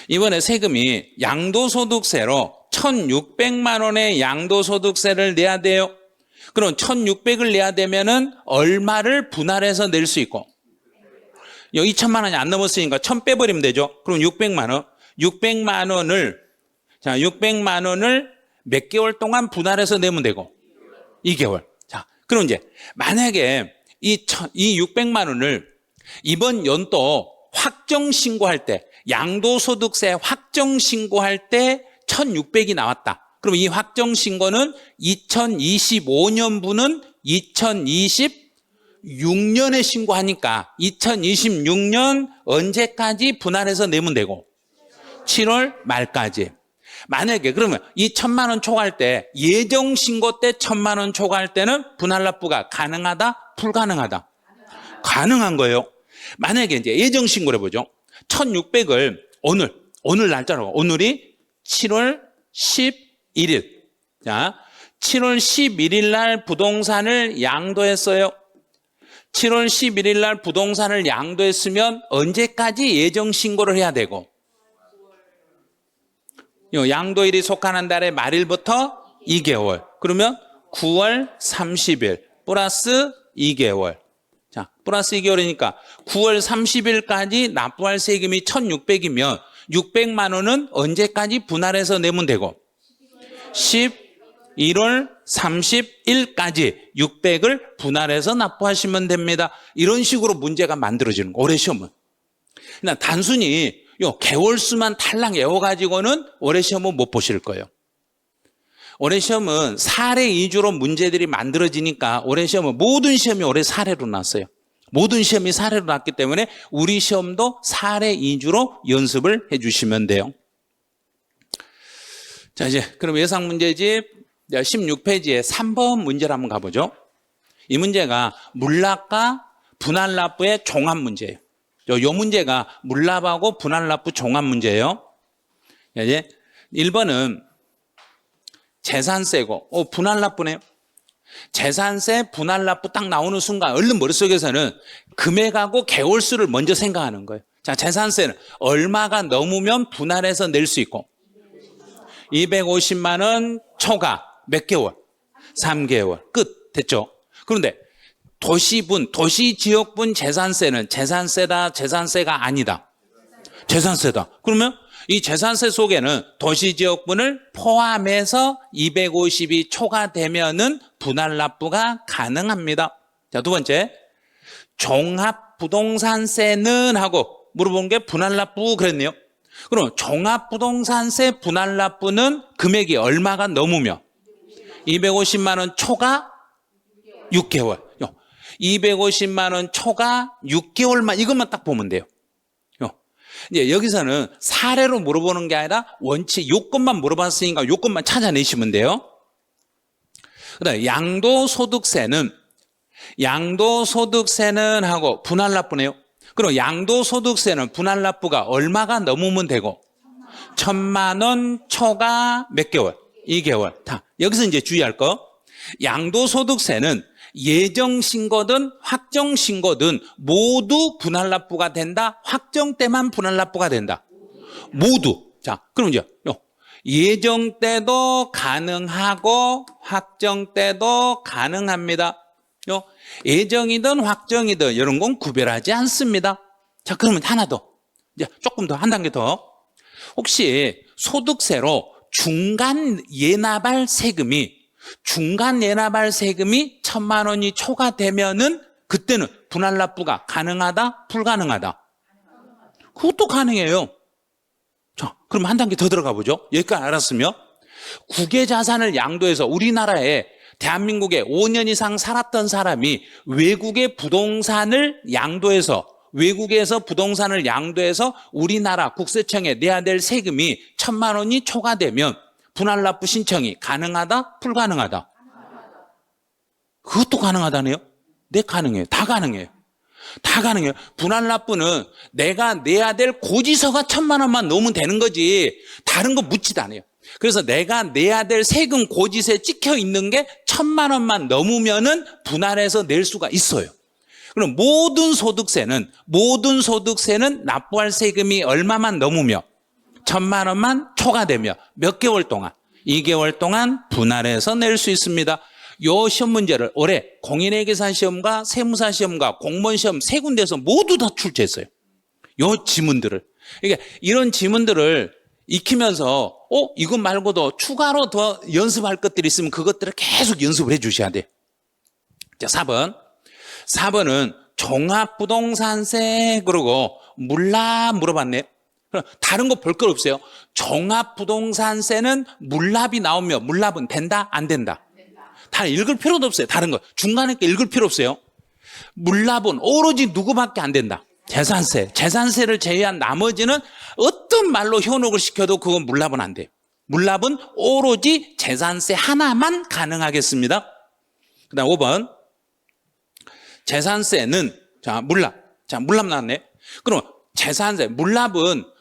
이번에 세금이 양도소득세로 1,600만 원의 양도소득세를 내야 돼요. 그럼 1,600을 내야 되면은 얼마를 분할해서 낼 수 있고, 여기 2,000만 원이 안 넘었으니까 1,000 빼버리면 되죠. 그럼 600만 원. 600만 원을 몇 개월 동안 분할해서 내면 되고, 2개월. 자, 그럼 이제 만약에 이 600만 원을 이번 연도 확정 신고할 때, 양도소득세 확정 신고할 때 1,600이 나왔다. 그럼 이 확정 신고는 2025년분은 2026년에 신고하니까 2026년 언제까지 분할해서 내면 되고 7월 말까지. 만약에 그러면 이 1,000만 원 초과할 때 예정 신고 때 1,000만 원 초과할 때는 분할 납부가 가능하다? 불가능하다? 가능한 거예요. 만약에 이제 예정 신고를 해보죠. 1,600을 오늘 날짜로, 오늘이 7월 11일. 자, 7월 11일 날 부동산을 양도했어요. 7월 11일 날 부동산을 양도했으면 언제까지 예정 신고를 해야 되고, 양도일이 속하는 달의 말일부터 2개월. 그러면 9월 30일 플러스 2개월. 자, 플러스 2개월이니까 9월 30일까지 납부할 세금이 1,600이면 600만 원은 언제까지 분할해서 내면 되고 11월 30일까지 600을 분할해서 납부하시면 됩니다. 이런 식으로 문제가 만들어지는 거예요. 올해 시험은. 그냥 단순히 개월수만 탈락 외워가지고는 올해 시험은 못 보실 거예요. 올해 시험은 사례 위주로 문제들이 만들어지니까 올해 시험은 모든 시험이 올해 사례로 났어요. 모든 시험이 사례로 났기 때문에 우리 시험도 사례 위주로 연습을 해주시면 돼요. 자, 이제 그럼 예상 문제집 16페이지에 3번 문제를 한번 가보죠. 이 문제가 물납과 분할납부의 종합 문제예요. 이 문제가 물납하고 분할납부 종합 문제예요. 이제 1번은 재산세고, 분할납부네요. 재산세, 분할납부 딱 나오는 순간 얼른 머릿속에서는 금액하고 개월수를 먼저 생각하는 거예요. 자, 재산세는 얼마가 넘으면 분할해서 낼 수 있고 250만 원 초과 몇 개월? 3개월. 끝. 됐죠? 그런데 도시지역분 재산세는 재산세가 아니다. 재산세다. 그러면 이 재산세 속에는 도시지역분을 포함해서 250이 초과되면은 분할납부가 가능합니다. 자, 두 번째, 종합부동산세는 하고 물어본 게 분할납부 그랬네요. 그럼 종합부동산세 분할납부는 금액이 얼마가 넘으며 250만 원 초과 6개월. 250만 원 초과 6개월만 이것만 딱 보면 돼요. 이제 여기서는 사례로 물어보는 게 아니라 원칙 요건만 물어봤으니까 요건만 찾아내시면 돼요. 그다음에 양도소득세는 하고 분할납부네요. 그럼 양도소득세는 분할납부가 얼마가 넘으면 되고 1,000만 원 초과 몇 개월? 2개월. 다. 여기서 이제 주의할 거. 양도소득세는 예정신고든 확정신고든 모두 분할납부가 된다. 확정 때만 분할납부가 된다. 모두. 자, 그럼 이제 예정 때도 가능하고 확정 때도 가능합니다. 예정이든 확정이든 이런 건 구별하지 않습니다. 자, 그러면 하나 더. 이제 조금 더 한 단계 더. 혹시 소득세로 중간 예납할 세금이 1,000만 원이 초과되면은 그때는 분할납부가 가능하다? 불가능하다? 그것도 가능해요. 자, 그럼 한 단계 더 들어가 보죠. 여기까지 알았으면 국외자산을 양도해서 우리나라에 대한민국에 5년 이상 살았던 사람이 외국의 부동산을 양도해서 외국에서 부동산을 양도해서 우리나라 국세청에 내야 될 세금이 1,000만 원이 초과되면 분할납부 신청이 가능하다? 불가능하다? 그것도 가능하다네요? 네, 가능해요. 다 가능해요. 다 가능해요. 분할납부는 내가 내야 될 고지서가 1,000만 원만 넣으면 되는 거지 다른 거 묻지도 않아요. 그래서 내가 내야 될 세금 고지서에 찍혀 있는 게 1,000만 원만 넘으면은 분할해서 낼 수가 있어요. 그럼 모든 소득세는 납부할 세금이 얼마만 넘으며 1,000만 원만 초과되며 몇 개월 동안? 2개월 동안 분할해서 낼 수 있습니다. 요 시험 문제를 올해 공인회계사 시험과 세무사 시험과 공무원 시험 세 군데에서 모두 다 출제했어요. 요 지문들을. 그러니까 이런 지문들을 익히면서 이것 말고도 추가로 더 연습할 것들이 있으면 그것들을 계속 연습을 해 주셔야 돼요. 자, 4번은 종합부동산세 그러고 물납 물어봤네. 다른 거 볼 거 없어요. 종합부동산세는 물납이 나오면 물납은 된다? 안 된다? 다 읽을 필요도 없어요. 다른 거 중간에 거 읽을 필요 없어요. 물납은 오로지 누구밖에 안 된다? 재산세를 제외한 나머지는 어떤 말로 현혹을 시켜도 그건 물납은 안 돼요. 물납은 오로지 재산세 하나만 가능하겠습니다. 그 다음 5번 재산세는 물납 나왔네. 그럼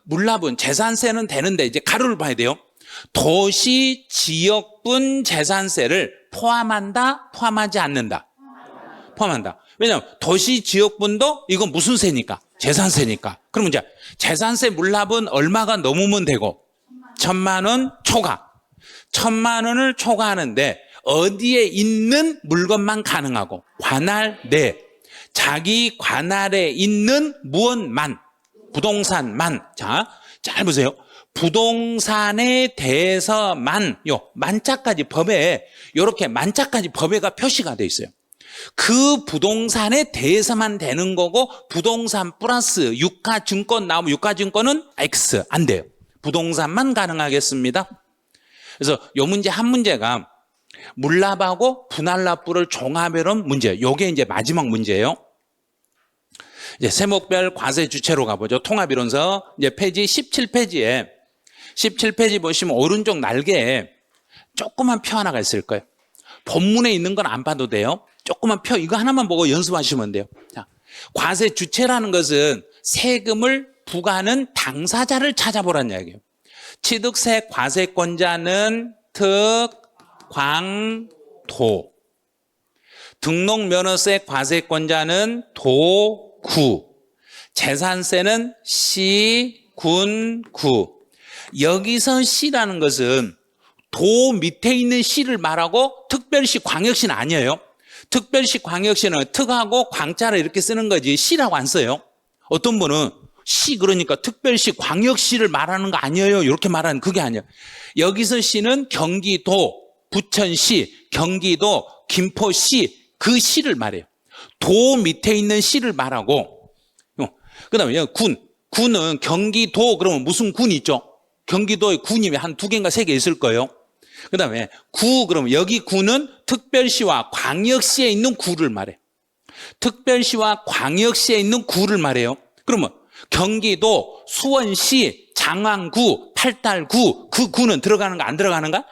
물납은 재산세는 되는데 이제 가로를 봐야 돼요. 도시 지역분 재산세를 포함한다? 포함하지 않는다? 포함한다. 왜냐하면 도시 지역분도 이건 무슨 세니까? 재산세니까. 그러면 이제 재산세 물납은 얼마가 넘으면 되고 1,000만 원 초과. 1,000만 원을 초과하는데 어디에 있는 물건만 가능하고 관할 내 자기 관할에 있는 무엇만 부동산만. 잘 보세요. 부동산에 대해서만 만자까지 법에 이렇게 만자까지 법에가 표시가 돼 있어요. 그 부동산에 대해서만 되는 거고 부동산 플러스 유가증권 나오면 유가증권은 X 안 돼요. 부동산만 가능하겠습니다. 그래서 요 문제 한 문제가 물납하고 분할납부를 종합해 놓은 문제. 요게 이제 마지막 문제예요. 이제 세목별 과세 주체로 가보죠. 통합이론서 이제 페이지 17페이지 보시면 오른쪽 날개에 조그만 표 하나가 있을 거예요. 본문에 있는 건 안 봐도 돼요. 조그만 표 이거 하나만 보고 연습하시면 돼요. 자, 과세 주체라는 것은 세금을 부과하는 당사자를 찾아보라는 이야기예요. 취득세 과세권자는 특광도, 등록면허세 과세권자는 도구, 재산세는 시, 군, 구. 여기서 시라는 것은 도 밑에 있는 시를 말하고 특별시, 광역시는 아니에요. 특별시, 광역시는 특하고 광자를 이렇게 쓰는 거지 시라고 안 써요. 어떤 분은 시 그러니까 특별시, 광역시를 말하는 거 아니에요 이렇게 말하는 그게 아니에요. 여기서 시는 경기도, 부천시, 경기도, 김포시 그 시를 말해요. 도 밑에 있는 시를 말하고 그 다음에 군은 경기도 그러면 무슨 군이 있죠? 경기도에 군이 한 2개인가 3개 있을 거예요. 그 다음에 구 그러면 여기 구는 특별시와 광역시에 있는 구를 말해요. 특별시와 광역시에 있는 구를 말해요. 그러면 경기도, 수원시, 장안구, 팔달구 그 구는 들어가는가 안 들어가는가?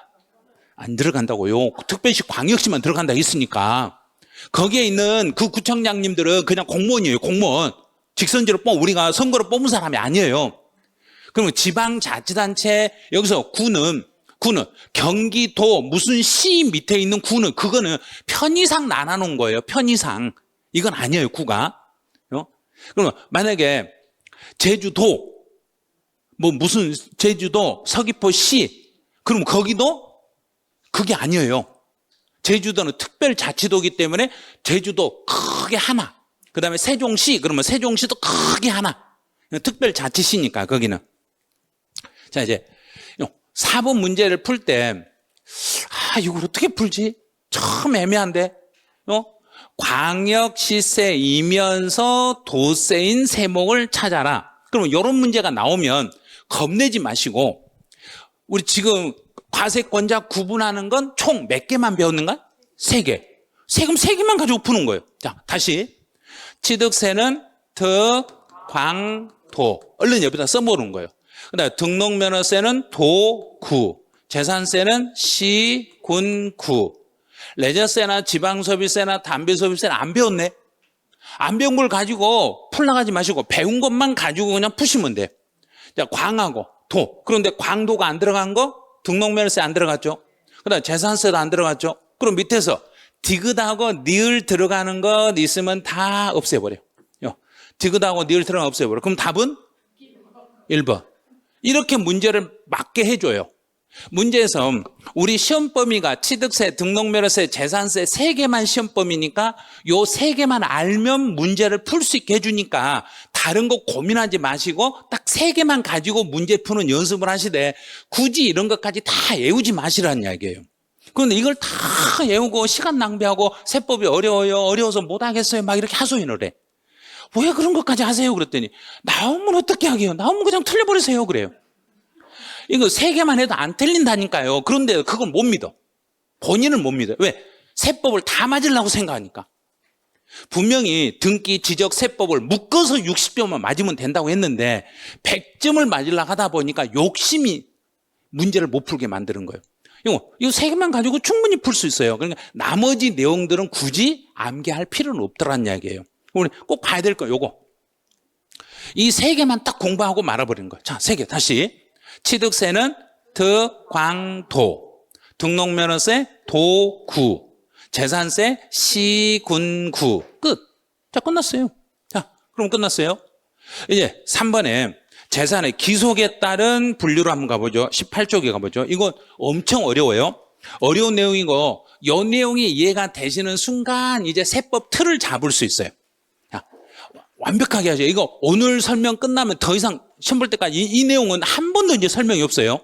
안 들어간다고요. 특별시, 광역시만 들어간다 했으니까 거기에 있는 그 구청장님들은 그냥 공무원이에요. 공무원. 직선제로 우리가 선거로 뽑은 사람이 아니에요. 그러면 지방자치단체 여기서 구는 경기도 무슨 시 밑에 있는 구는 그거는 편의상 나눠놓은 거예요. 편의상. 이건 아니에요. 구가. 그러면 만약에 제주도 무슨 제주도 서귀포시 그럼 거기도 그게 아니에요. 제주도는 특별자치도이기 때문에 제주도 크게 하나. 그 다음에 세종시 그러면 세종시도 크게 하나. 특별자치시니까 거기는. 자 이제 4번 문제를 풀 때 이걸 어떻게 풀지? 참 애매한데. 광역시세이면서 도세인 세목을 찾아라. 그러면 이런 문제가 나오면 겁내지 마시고 우리 지금 과세권자 구분하는 건 총 몇 개만 배웠는가? 3개. 세금 3개만 가지고 푸는 거예요. 자, 다시. 취득세는 광도. 얼른 옆에다 써보는 거예요. 그다음에 등록면허세는 도, 구. 재산세는 시, 군, 구. 레저세나 지방소비세나 담배소비세는 안 배웠네. 안 배운 걸 가지고 풀나가지 마시고 배운 것만 가지고 그냥 푸시면 돼. 자, 광하고 도. 그런데 광도가 안 들어간 거 등록면허세 안 들어갔죠. 그다음에 재산세도 안 들어갔죠. 그럼 밑에서 디귿하고 니을 들어가는 것 있으면 다 없애버려. 디귿하고 니을 들어가면 없애버려. 그럼 답은 1번. 이렇게 문제를 맞게 해줘요. 문제에서 우리 시험 범위가 취득세, 등록면허세, 재산세 3개만 시험 범위니까 요 3개만 알면 문제를 풀 수 있게 해주니까 다른 거 고민하지 마시고 딱 3개만 가지고 문제 푸는 연습을 하시되 굳이 이런 것까지 다 외우지 마시라는 이야기예요. 그런데 이걸 다 외우고 시간 낭비하고 세법이 어려워요. 어려워서 못하겠어요. 막 이렇게 하소연을 해. 왜 그런 것까지 하세요? 그랬더니 나오면 어떻게 하게요? 나오면 그냥 틀려버리세요. 그래요. 이거 3개만 해도 안 틀린다니까요. 그런데 그걸 못 믿어. 본인은 못 믿어요. 왜? 세법을 다 맞으려고 생각하니까. 분명히 등기, 지적, 세법을 묶어서 60점만 맞으면 된다고 했는데 100점을 맞으려고 하다 보니까 욕심이 문제를 못 풀게 만드는 거예요. 이거 3개만 가지고 충분히 풀 수 있어요. 그러니까 나머지 내용들은 굳이 암기할 필요는 없더란 이야기예요. 우리 꼭 봐야 될 거예요. 요거. 이 3개만 딱 공부하고 말아버리는 거예요. 자, 3개 다시. 취득세는 득광도, 등록면허세 도구, 재산세 시군구. 끝. 자, 끝났어요. 자, 그럼 끝났어요. 이제 3번에 재산의 기속에 따른 분류로 한번 가보죠. 18쪽에 가보죠. 이건 엄청 어려워요. 어려운 내용이고 이 내용이 이해가 되시는 순간 이제 세법 틀을 잡을 수 있어요. 자, 완벽하게 하죠. 이거 오늘 설명 끝나면 더 이상 시험 볼 때까지 이 내용은 한 번도 이제 설명이 없어요.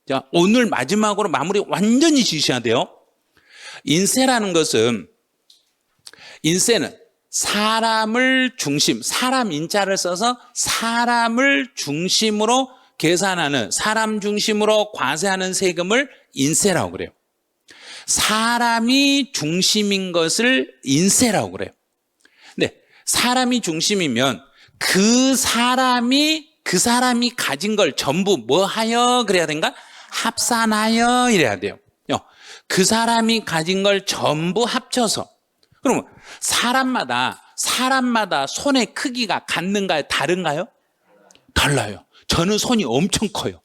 자, 오늘 마지막으로 마무리 완전히 지으셔야 돼요. 인세라는 것은, 인세는 사람을 중심, 사람 인자를 써서 사람을 중심으로 계산하는, 사람 중심으로 과세하는 세금을 인세라고 그래요. 사람이 중심인 것을 인세라고 그래요. 근데 사람이 중심이면 그 사람이 가진 걸 전부 뭐 하여 그래야 된가? 합산하여 이래야 돼요. 그 사람이 가진 걸 전부 합쳐서. 그러면 사람마다 손의 크기가 같는가요? 다른가요? 달라요. 저는 손이 엄청 커요.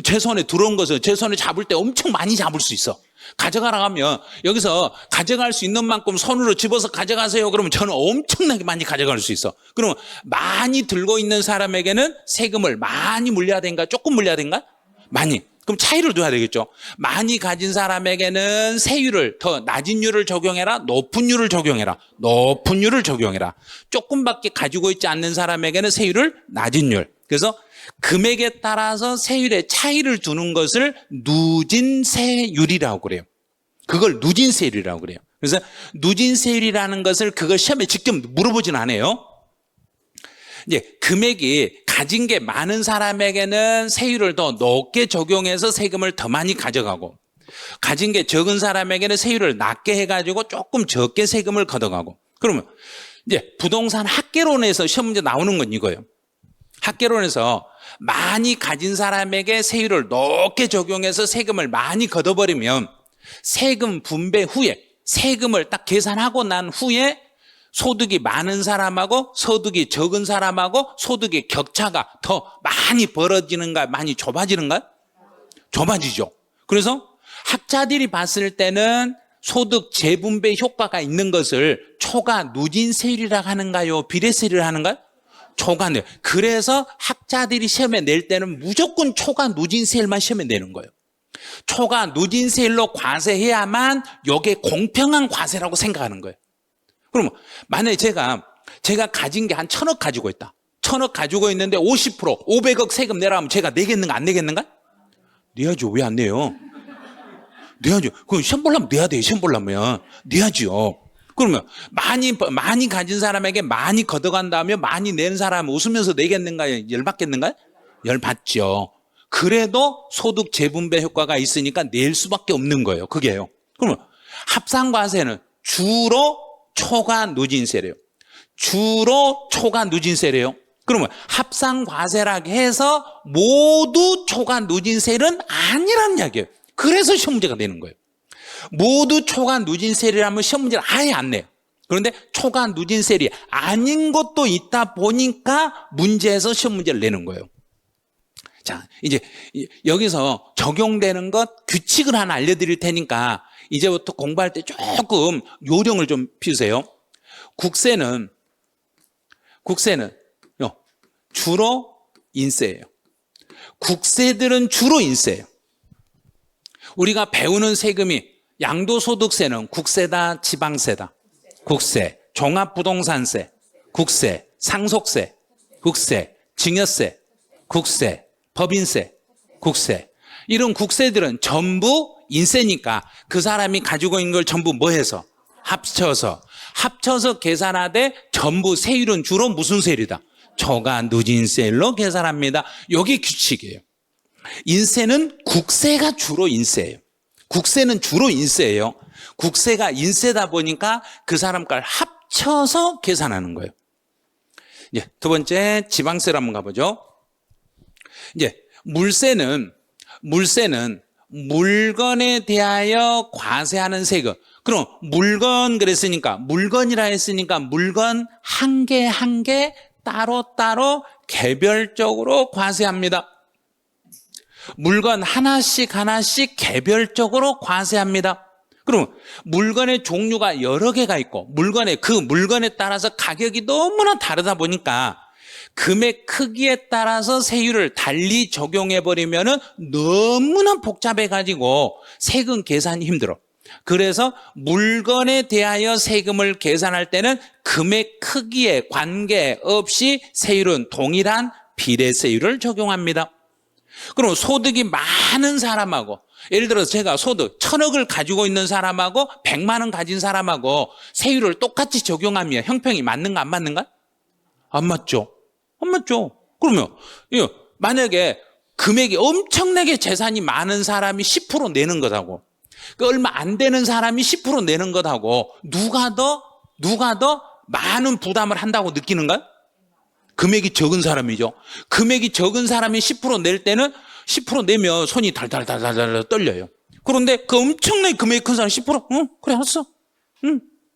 제 손에 들어온 것을 제 손에 잡을 때 엄청 많이 잡을 수 있어. 가져가라 하면 여기서 가져갈 수 있는 만큼 손으로 집어서 가져가세요. 그러면 저는 엄청나게 많이 가져갈 수 있어. 그러면 많이 들고 있는 사람에게는 세금을 많이 물려야 된가? 조금 물려야 된가? 많이. 그럼 차이를 둬야 되겠죠. 많이 가진 사람에게는 세율을 더 낮은 율을 적용해라. 높은 율을 적용해라. 높은 율을 적용해라. 조금밖에 가지고 있지 않는 사람에게는 세율을 낮은 율. 그래서 금액에 따라서 세율의 차이를 두는 것을 누진세율이라고 그래요. 그걸 누진세율이라고 그래요. 그래서 누진세율이라는 것을 그걸 시험에 직접 물어보진 않아요. 이제 금액이 가진 게 많은 사람에게는 세율을 더 높게 적용해서 세금을 더 많이 가져가고, 가진 게 적은 사람에게는 세율을 낮게 해가지고 조금 적게 세금을 걷어가고. 그러면 이제 부동산 학계론에서 시험 문제 나오는 건 이거예요. 학계론에서 많이 가진 사람에게 세율을 높게 적용해서 세금을 많이 걷어버리면 세금 분배 후에, 세금을 딱 계산하고 난 후에 소득이 많은 사람하고 소득이 적은 사람하고 소득의 격차가 더 많이 벌어지는가, 많이 좁아지는가? 좁아지죠. 그래서 학자들이 봤을 때는 소득 재분배 효과가 있는 것을 초과 누진세율이라고 하는가요? 비례세율이라고 하는가요? 초과네. 그래서 학자들이 시험에 낼 때는 무조건 초과 누진세율만 시험에 내는 거예요. 초과 누진세율로 과세해야만 이게 공평한 과세라고 생각하는 거예요. 그러면 만약에 제가 가진 게 한 1,000억 가지고 있다. 1,000억 가지고 있는데 50%, 500억 세금 내라 하면 제가 내겠는가 안 내겠는가? 내야죠. 왜 안 내요? 내야죠. 그럼 시험 보려면 내야 돼요. 시험 보려면 내야죠. 그러면 많이 가진 사람에게 많이 걷어간다면 많이 낸 사람 웃으면서 내겠는가? 열받겠는가? 열받죠. 그래도 소득 재분배 효과가 있으니까 낼 수밖에 없는 거예요. 그게요. 그러면 합산과세는 주로 초과 누진세래요. 주로 초과 누진세래요. 그러면 합산과세라고 해서 모두 초과 누진세는 아니란 이야기예요. 그래서 시험 문제가 되는 거예요. 모두 초과 누진세라면 시험 문제를 아예 안 내요. 그런데 초과 누진세이 아닌 것도 있다 보니까 문제에서 시험 문제를 내는 거예요. 자, 이제 여기서 적용되는 것 규칙을 하나 알려드릴 테니까 이제부터 공부할 때 조금 요령을 좀 피우세요. 국세는 주로 인세예요. 국세들은 주로 인세예요. 우리가 배우는 세금이 양도소득세는 국세다, 지방세다. 국세, 종합부동산세, 국세, 상속세, 국세, 증여세, 국세, 법인세, 국세. 이런 국세들은 전부 인세니까 그 사람이 가지고 있는 걸 전부 뭐 해서? 합쳐서 계산하되 전부 세율은 주로 무슨 세율이다? 초과 누진세율로 계산합니다. 이게 규칙이에요. 인세는 국세가 주로 인세예요. 국세는 주로 인세예요. 국세가 인세다 보니까 그 사람 걸 합쳐서 계산하는 거예요. 이제 두 번째 지방세로 한번 가보죠. 이제 물세는 물건에 대하여 과세하는 세금. 그럼 물건 그랬으니까 물건이라 했으니까 물건 한 개 한 개 따로따로 개별적으로 과세합니다. 물건 하나씩 개별적으로 과세합니다. 그럼 물건의 종류가 여러 개가 있고 그 물건에 따라서 가격이 너무나 다르다 보니까 금액 크기에 따라서 세율을 달리 적용해버리면 너무나 복잡해가지고 세금 계산이 힘들어. 그래서 물건에 대하여 세금을 계산할 때는 금액 크기에 관계없이 세율은 동일한 비례세율을 적용합니다. 그럼 소득이 많은 사람하고 예를 들어서 제가 소득 1,000억을 가지고 있는 사람하고 100만 원 가진 사람하고 세율을 똑같이 적용하면 형평이 맞는가 안 맞는가? 안 맞죠. 그러면 만약에 금액이 엄청나게 재산이 많은 사람이 10% 내는 것하고 그 얼마 안 되는 사람이 10% 내는 것하고 누가 더 많은 부담을 한다고 느끼는가요? 금액이 적은 사람이죠. 금액이 적은 사람이 10% 낼 때는 10% 내면 손이 달달달달 떨려요. 그런데 그 엄청나게 금액이 큰 사람 10% 그래 알았어.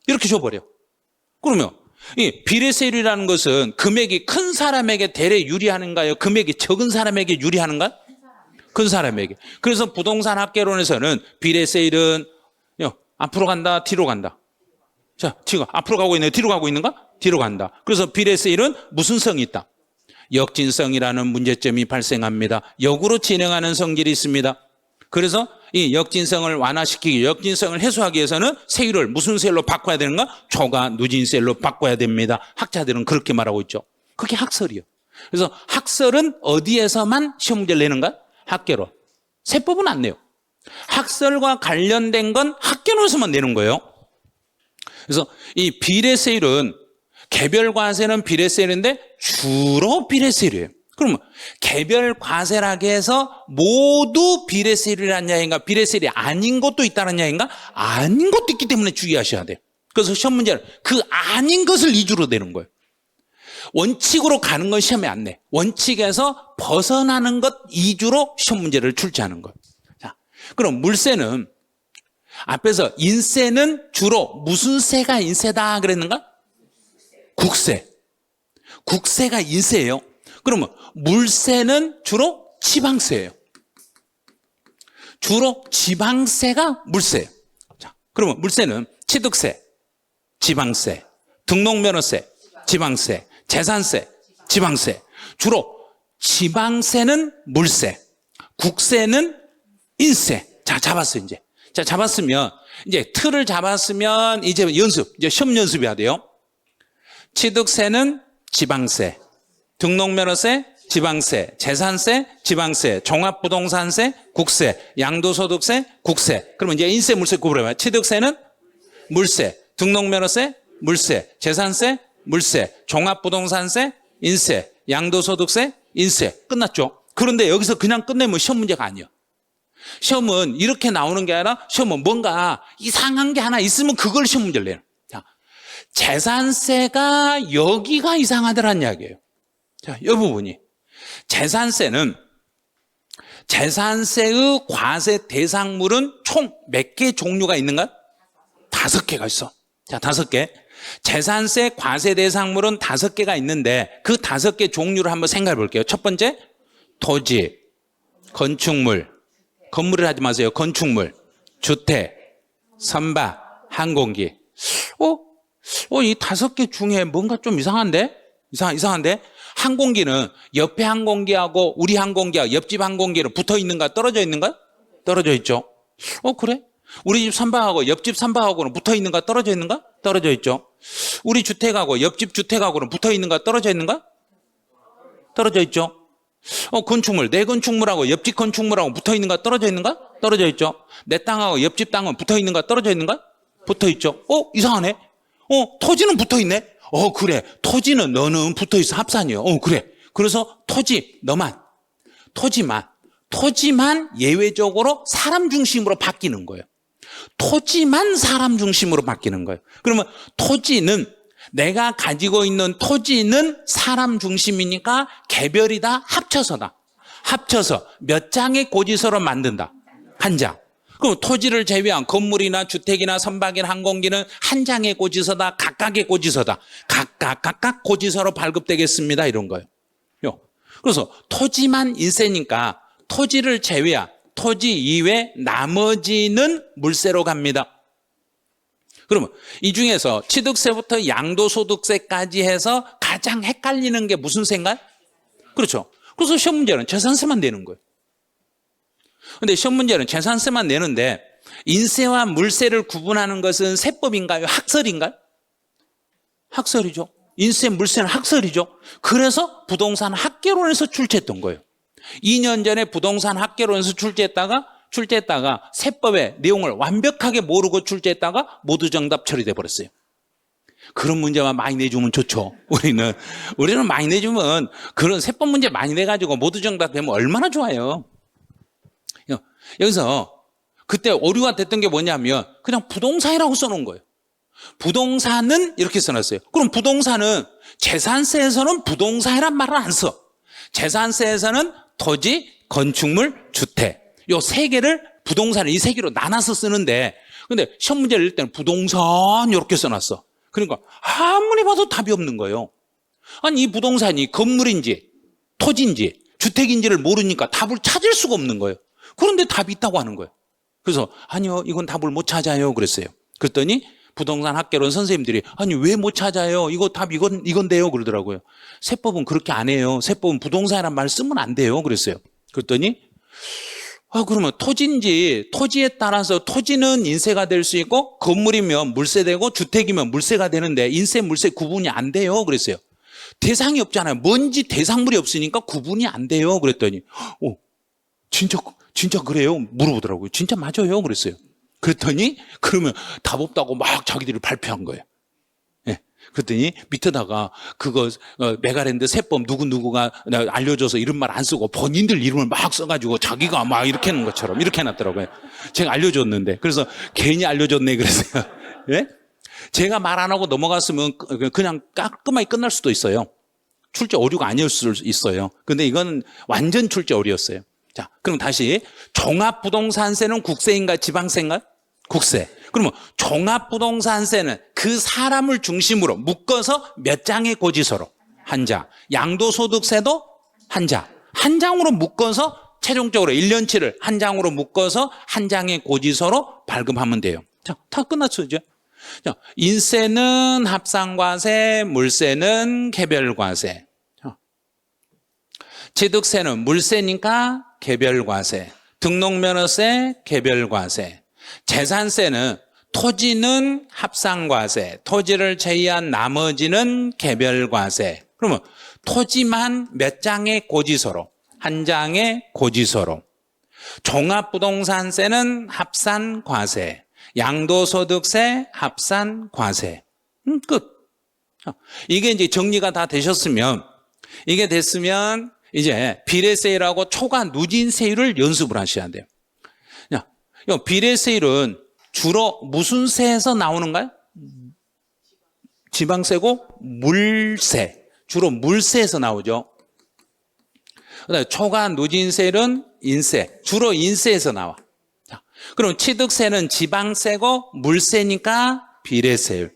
이렇게 줘버려. 그러면 이 비례세율이라는 것은 금액이 큰 사람에게 대래 유리하는가요? 금액이 적은 사람에게 유리하는가? 큰 사람에게. 그래서 부동산 학개론에서는 비례세율은 앞으로 간다, 뒤로 간다. 자, 지금 앞으로 가고 있네, 뒤로 가고 있는가? 뒤로 간다. 그래서 비례세율은 무슨 성이 있다? 역진성이라는 문제점이 발생합니다. 역으로 진행하는 성질이 있습니다. 그래서 이 역진성을 완화시키기, 역진성을 해소하기 위해서는 세율을 무슨 세율로 바꿔야 되는가? 초과 누진세율로 바꿔야 됩니다. 학자들은 그렇게 말하고 있죠. 그게 학설이요. 그래서 학설은 어디에서만 시험 문제를 내는가? 학개론. 세법은 안 내요. 학설과 관련된 건 학개론에서만 내는 거예요. 그래서 이 비례세율은 개별과세는 비례세율인데 주로 비례세율이에요. 그러면 개별과세라고 해서 모두 비례세율이라는 이야기인가? 비례세율이 아닌 것도 있다는 이야기인가? 아닌 것도 있기 때문에 주의하셔야 돼요. 그래서 시험 문제는 그 아닌 것을 위주로 내는 거예요. 원칙으로 가는 건 시험에 안 내. 원칙에서 벗어나는 것 위주로 시험 문제를 출제하는 거예요. 자, 그럼 물세는 앞에서 인세는 주로 무슨 세가 인세다 그랬는가? 국세. 국세가 인세예요. 그러면 물세는 주로 지방세예요. 주로 지방세가 물세예요. 자, 그러면 물세는 취득세, 지방세, 등록면허세, 지방세, 재산세, 지방세. 주로 지방세는 물세, 국세는 인세. 자, 잡았어요, 이제. 자, 잡았으면, 이제 틀을 잡았으면, 이제 시험 연습해야 돼요. 취득세는 지방세, 등록면허세, 지방세, 재산세, 지방세, 종합부동산세, 국세, 양도소득세, 국세. 그러면 이제 인세, 물세 구분해봐요. 취득세는 물세, 등록면허세, 물세, 재산세, 물세, 종합부동산세, 인세, 양도소득세, 인세. 끝났죠? 그런데 여기서 그냥 끝내면 시험 문제가 아니에요. 시험은 이렇게 나오는 게 아니라 시험은 뭔가 이상한 게 하나 있으면 그걸 시험 문제를 내요. 자, 재산세가 여기가 이상하더란 이야기예요. 자, 이 부분이. 재산세는 재산세의 과세 대상물은 총 몇 개 종류가 있는가? 5개가 있어. 자, 5개. 재산세 과세 대상물은 5개가 있는데 그 5개 종류를 한번 생각해 볼게요. 첫 번째, 토지, 건축물, 건물을 하지 마세요. 건축물, 주택, 선박, 항공기. 이 5개 중에 뭔가 좀 이상한데? 이상한데? 항공기는 옆에 항공기하고 우리 항공기하고 옆집 항공기는 붙어 있는가? 떨어져 있는가? 떨어져 있죠. 그래? 우리 집 선박하고 옆집 선박하고는 붙어 있는가? 떨어져 있는가? 떨어져 있죠. 우리 주택하고 옆집 주택하고는 붙어 있는가? 떨어져 있는가? 떨어져 있죠. 건축물, 내 건축물하고 옆집 건축물하고 붙어 있는가? 떨어져 있는가? 떨어져 있죠. 내 땅하고 옆집 땅은 붙어 있는가? 떨어져 있는가? 붙어 있죠. 이상하네. 토지는 붙어 있네. 그래. 토지는 너는 붙어 있어. 합산이요. 그래. 그래서 토지, 너만. 토지만 예외적으로 사람 중심으로 바뀌는 거예요. 토지만 사람 중심으로 바뀌는 거예요. 그러면 토지는 내가 가지고 있는 토지는 사람 중심이니까 개별이 다 합쳐서다. 합쳐서 몇 장의 고지서로 만든다. 한 장. 그럼 토지를 제외한 건물이나 주택이나 선박이나 항공기는 한 장의 고지서다. 각각의 고지서다. 각각 고지서로 발급되겠습니다. 이런 거예요. 그래서 토지만 인세니까 토지를 제외한 토지 이외 나머지는 물세로 갑니다. 그러면 이 중에서 취득세부터 양도소득세까지 해서 가장 헷갈리는 게 무슨 세인가요? 그렇죠. 그래서 시험 문제는 재산세만 내는 거예요. 그런데 시험 문제는 재산세만 내는데 인세와 물세를 구분하는 것은 세법인가요? 학설인가요? 학설이죠. 인세, 물세는 학설이죠. 그래서 부동산 학개론에서 출제했던 거예요. 2년 전에 부동산 학개론에서 출제했다가 세법의 내용을 완벽하게 모르고 출제했다가 모두 정답 처리돼 버렸어요. 그런 문제만 많이 내주면 좋죠. 우리는 많이 내주면 그런 세법 문제 많이 내가지고 모두 정답 되면 얼마나 좋아요. 여기서 그때 오류가 됐던 게 뭐냐면 그냥 부동산이라고 써놓은 거예요. 부동산은 이렇게 써놨어요. 그럼 부동산은 재산세에서는 부동산이란 말을 안 써. 재산세에서는 토지, 건축물, 주택 요 세 개를 부동산 이 세 개로 나눠서 쓰는데 근데 시험 문제를 낼 때는 부동산 이렇게 써놨어. 그러니까 아무리 봐도 답이 없는 거예요. 아니 이 부동산이 건물인지 토지인지 주택인지를 모르니까 답을 찾을 수가 없는 거예요. 그런데 답이 있다고 하는 거예요. 그래서 아니요 이건 답을 못 찾아요 그랬어요. 그랬더니 부동산 학개론 선생님들이 아니 왜 못 찾아요? 이거 답 이건데요 그러더라고요. 세법은 그렇게 안 해요. 세법은 부동산이란 말 쓰면 안 돼요 그랬어요. 그랬더니 그러면 토지에 따라서 토지는 인세가 될 수 있고 건물이면 물세되고 주택이면 물세가 되는데 인세 물세 구분이 안 돼요 그랬어요. 대상이 없잖아요. 뭔지 대상물이 없으니까 구분이 안 돼요 그랬더니 진짜 그래요? 물어보더라고요. 진짜 맞아요 그랬어요. 그랬더니 그러면 답 없다고 막 자기들이 발표한 거예요. 그랬더니 밑에다가 그거 메가랜드 세법 누구누구가 알려줘서 이런 말 안 쓰고 본인들 이름을 막 써가지고 자기가 막 이렇게 하는 것처럼 이렇게 해놨더라고요. 제가 알려줬는데 그래서 괜히 알려줬네 그랬어요. 예? 제가 말 안 하고 넘어갔으면 그냥 깔끔하게 끝날 수도 있어요. 출제 오류가 아니었을 수 있어요. 근데 이건 완전 출제 오류였어요. 자, 그럼 다시 종합부동산세는 국세인가 지방세인가? 국세. 그러면 종합부동산세는 그 사람을 중심으로 묶어서 몇 장의 고지서로? 한 장. 양도소득세도 한 장. 한 장으로 묶어서 최종적으로 1년치를 한 장으로 묶어서 한 장의 고지서로 발급하면 돼요. 자, 다 끝났죠, 이제. 자, 인세는 합산과세, 물세는 개별과세. 취득세는 물세니까 개별과세. 등록면허세, 개별과세. 재산세는 토지는 합산과세, 토지를 제외한 나머지는 개별과세. 그러면 토지만 몇 장의 고지서로? 한 장의 고지서로. 종합부동산세는 합산과세, 양도소득세 합산과세. 끝. 이게 이제 정리가 다 되셨으면 이게 됐으면 이제 비례세율하고 초과 누진세율을 연습을 하셔야 돼요. 비례세율은 주로 무슨 세에서 나오는가요? 지방세고 물세. 주로 물세에서 나오죠. 그다음에 초과 누진세율은 인세. 주로 인세에서 나와. 자, 그럼 취득세는 지방세고 물세니까 비례세율.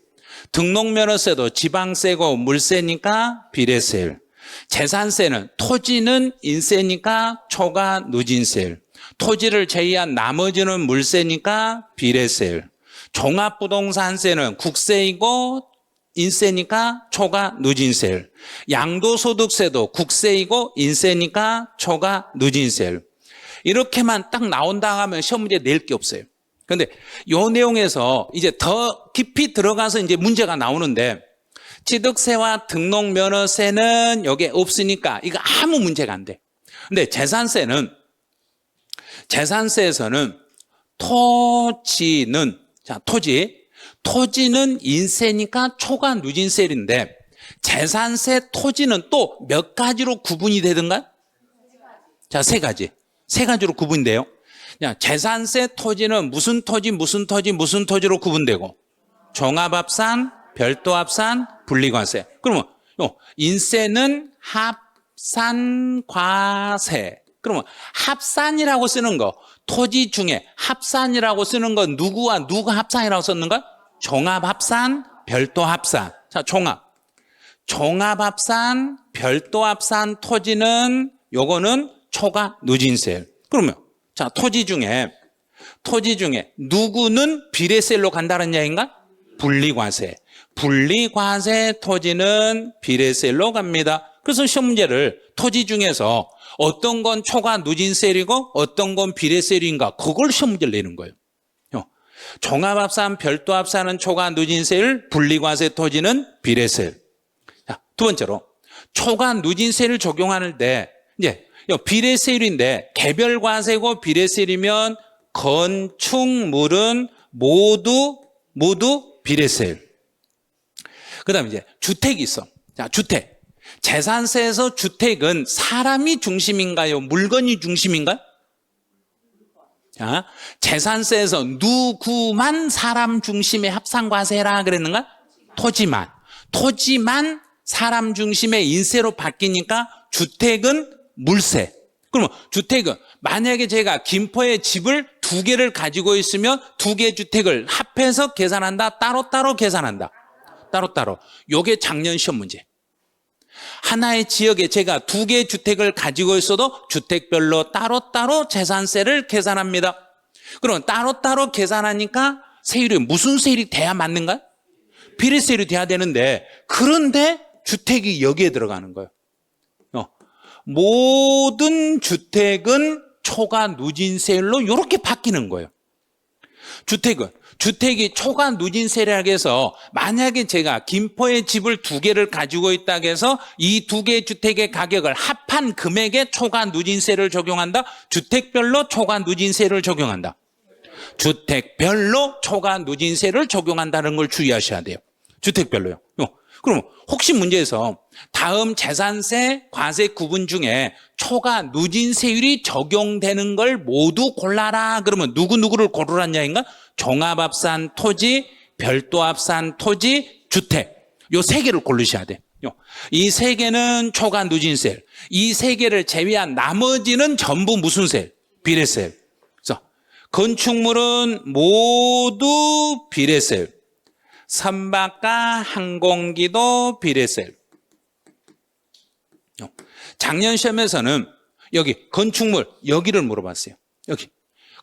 등록면허세도 지방세고 물세니까 비례세율. 재산세는 토지는 인세니까 초과 누진세율. 토지를 제외한 나머지는 물세니까 비례세율. 종합부동산세는 국세이고 인세니까 초과 누진세율. 양도소득세도 국세이고 인세니까 초과 누진세율. 이렇게만 딱 나온다 하면 시험 문제 낼 게 없어요. 그런데 이 내용에서 이제 더 깊이 들어가서 이제 문제가 나오는데 취득세와 등록면허세는 여기에 없으니까 이거 아무 문제가 안 돼. 근데 재산세에서는 토지는 인세니까 초과 누진세율인데 재산세 토지는 또 몇 가지로 구분이 되든가? 자, 세 가지로 구분돼요. 재산세 토지는 무슨 토지로 구분되고 종합합산, 별도합산, 분리과세. 그러면 인세는 합산과세. 그러면 합산이라고 쓰는 거, 토지 중에 합산이라고 쓰는 건 누구와 누가 합산이라고 썼는가? 종합합산, 별도합산. 자, 종합합산, 별도합산 토지는 요거는 초과 누진세율. 그러면 자, 토지 중에 누구는 비례세율로 간다는 얘기인가? 분리과세 토지는 비례세율로 갑니다. 그래서 시험 문제를 토지 중에서 어떤 건 초과 누진세율이고 어떤 건 비례세율인가 그걸 시험 문제를 내는 거예요. 종합합산, 별도합산은 초과 누진세율, 분리과세 토지는 비례세율. 자, 두 번째로 초과 누진세율을 적용하는 때 이제 비례세율인데 개별과세고 비례세율이면 건축물은 모두 비례세율. 그다음에 이제 주택이 있어. 자, 주택. 재산세에서 주택은 사람이 중심인가요? 물건이 중심인가요? 자, 재산세에서 누구만 사람 중심의 합산과세라 그랬는가? 토지만 사람 중심의 인세로 바뀌니까 주택은 물세. 그러면 주택은 만약에 제가 김포에 집을 2개를 가지고 있으면 2개 주택을 합해서 계산한다? 따로따로 계산한다? 따로따로. 요게 작년 시험 문제. 하나의 지역에 제가 2개 주택을 가지고 있어도 주택별로 따로따로 재산세를 계산합니다. 그럼 따로따로 계산하니까 세율이 무슨 세율이 돼야 맞는가? 비례세율이 돼야 되는데 그런데 주택이 여기에 들어가는 거예요. 모든 주택은 초과 누진세율로 이렇게 바뀌는 거예요. 주택이 초과 누진세율이라고 해서 만약에 제가 김포에 집을 2개를 가지고 있다고 해서 이 2개 주택의 가격을 합한 금액에 초과 누진세를 적용한다? 주택별로 초과 누진세를 적용한다? 주택별로 초과 누진세를 적용한다는 걸 주의하셔야 돼요. 주택별로요. 그럼 혹시 문제에서 다음 재산세, 과세 구분 중에 초과 누진세율이 적용되는 걸 모두 골라라. 그러면 누구를 고르란 이야기인가? 종합합산 토지, 별도합산 토지, 주택. 요 3개를 고르셔야 돼. 이 3개는 초과 누진세율. 이 3개를 제외한 나머지는 전부 무슨 세율? 비례세율. 그래서 건축물은 모두 비례세율. 선박과 항공기도 비례세율. 작년 시험에서는 여기 건축물 여기를 물어봤어요. 여기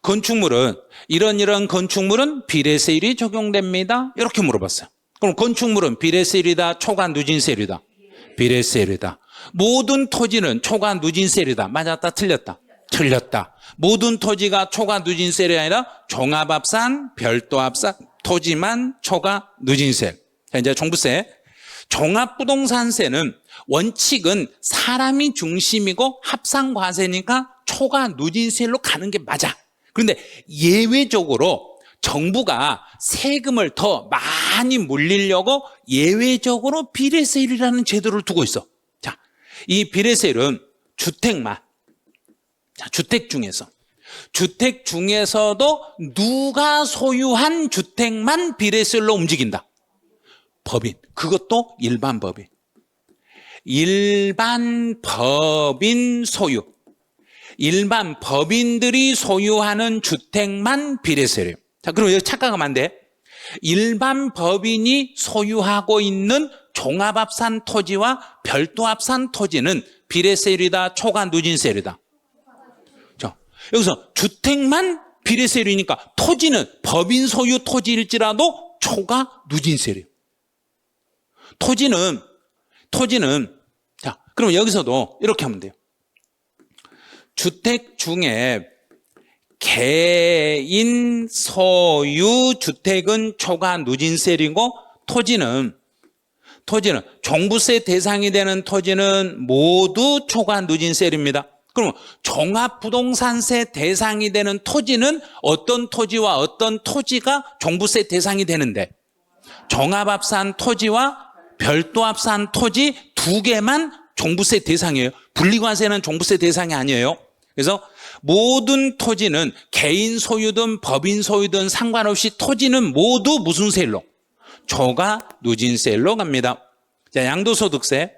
건축물은 이런 건축물은 비례세율이 적용됩니다. 이렇게 물어봤어요. 그럼 건축물은 비례세율이다, 초과 누진세율이다? 비례세율이다. 모든 토지는 초과 누진세율이다. 맞았다, 틀렸다? 틀렸다. 모든 토지가 초과 누진세율이 아니라 종합합산, 별도합산 토지만 초과 누진세. 이제 종부세. 종합부동산세는 원칙은 사람이 중심이고 합산과세니까 초과 누진세율로 가는 게 맞아. 그런데 예외적으로 정부가 세금을 더 많이 물리려고 예외적으로 비례세율이라는 제도를 두고 있어. 자, 이 비례세율은 주택만. 자, 주택 중에서도 누가 소유한 주택만 비례세율로 움직인다. 법인. 그것도 일반 법인. 일반 법인 소유. 일반 법인들이 소유하는 주택만 비례세율이에요. 자, 그럼 여기 착각하면 안 돼. 일반 법인이 소유하고 있는 종합합산 토지와 별도합산 토지는 비례세율이다, 초과 누진세율이다. 자, 여기서 주택만 비례세율이니까 토지는 법인 소유 토지일지라도 초과 누진세율이에요. 토지는 자, 그럼 여기서도 이렇게 하면 돼요. 주택 중에 개인 소유 주택은 초과 누진세율이고 토지는 종부세 대상이 되는 토지는 모두 초과 누진세율입니다. 그럼 종합부동산세 대상이 되는 토지는 어떤 토지와 어떤 토지가 종부세 대상이 되는데 종합합산 토지와 별도합산 토지 두 개만 종부세 대상이에요. 분리과세는 종부세 대상이 아니에요. 그래서 모든 토지는 개인 소유든 법인 소유든 상관없이 토지는 모두 무슨 세율로? 초과 누진세율로 갑니다. 자, 양도소득세.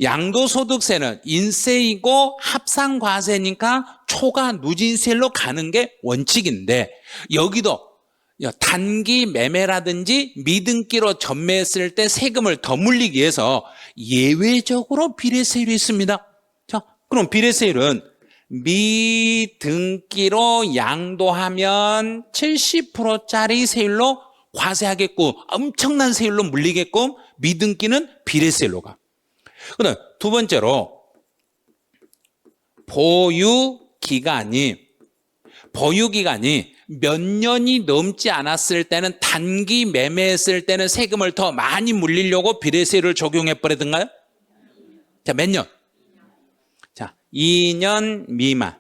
양도소득세는 인세이고 합산과세니까 초과 누진세율로 가는 게 원칙인데 여기도 단기 매매라든지 미등기로 전매했을 때 세금을 더 물리기 위해서 예외적으로 비례세율이 있습니다. 자, 그럼 비례세율은 미등기로 양도하면 70%짜리 세율로 과세하겠고 엄청난 세율로 물리게끔 미등기는 비례세율로 가. 그다음 두 번째로 보유기간이 몇 년이 넘지 않았을 때는 단기 매매했을 때는 세금을 더 많이 물리려고 비례세율을 적용해 버리던가요? 자, 몇 년? 자, 2년 미만.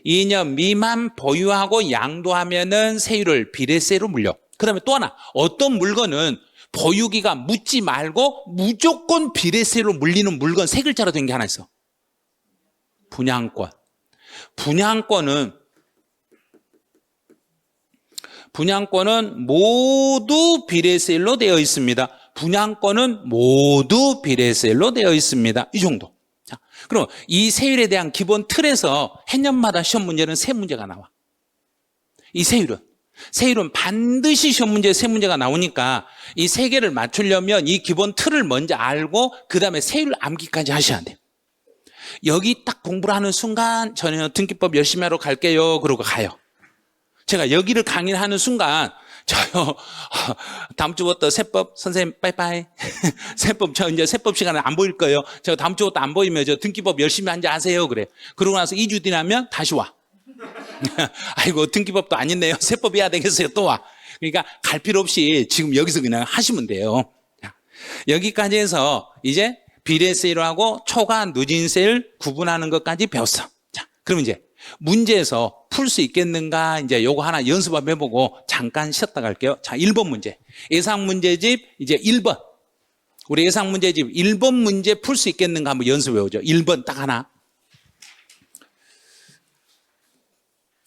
2년 미만 보유하고 양도하면은 세율을 비례세로 물려. 그다음에 또 하나, 어떤 물건은 보유기간 묻지 말고 무조건 비례세로 물리는 물건 세 글자로 된 게 하나 있어. 분양권. 분양권은 모두 비례세율로 되어 있습니다. 분양권은 모두 비례세율로 되어 있습니다. 이 정도. 자, 그럼 이 세율에 대한 기본 틀에서 해년마다 시험 문제는 세 문제가 나와. 이 세율은 반드시 시험 문제에 세 문제가 나오니까 이 세 개를 맞추려면 이 기본 틀을 먼저 알고 그 다음에 세율 암기까지 하셔야 돼요. 여기 딱 공부를 하는 순간 저는 등기법 열심히 하러 갈게요. 그러고 가요. 제가 여기를 강의하는 순간 저요 다음 주부터 세법 선생님 빠이빠이 세법 저 이제 세법 시간에 안 보일 거예요. 제가 다음 주부터 안 보이면 저 등기법 열심히 하세요 그래. 그러고 나서 2주 뒤나면 다시 와. 아이고 등기법도 안 있네요. 세법 해야 되겠어요. 또 와. 그러니까 갈 필요 없이 지금 여기서 그냥 하시면 돼요. 여기까지 해서 이제 비례세율하고 초과 누진세율 구분하는 것까지 배웠어. 자, 그럼 이제 문제에서 풀 수 있겠는가 이제 요거 하나 연습 한번 해보고 잠깐 쉬었다 갈게요. 자, 1번 문제. 예상 문제집 이제 1번. 우리 예상 문제집 1번 문제 풀 수 있겠는가 한번 연습해 보죠. 1번 딱 하나.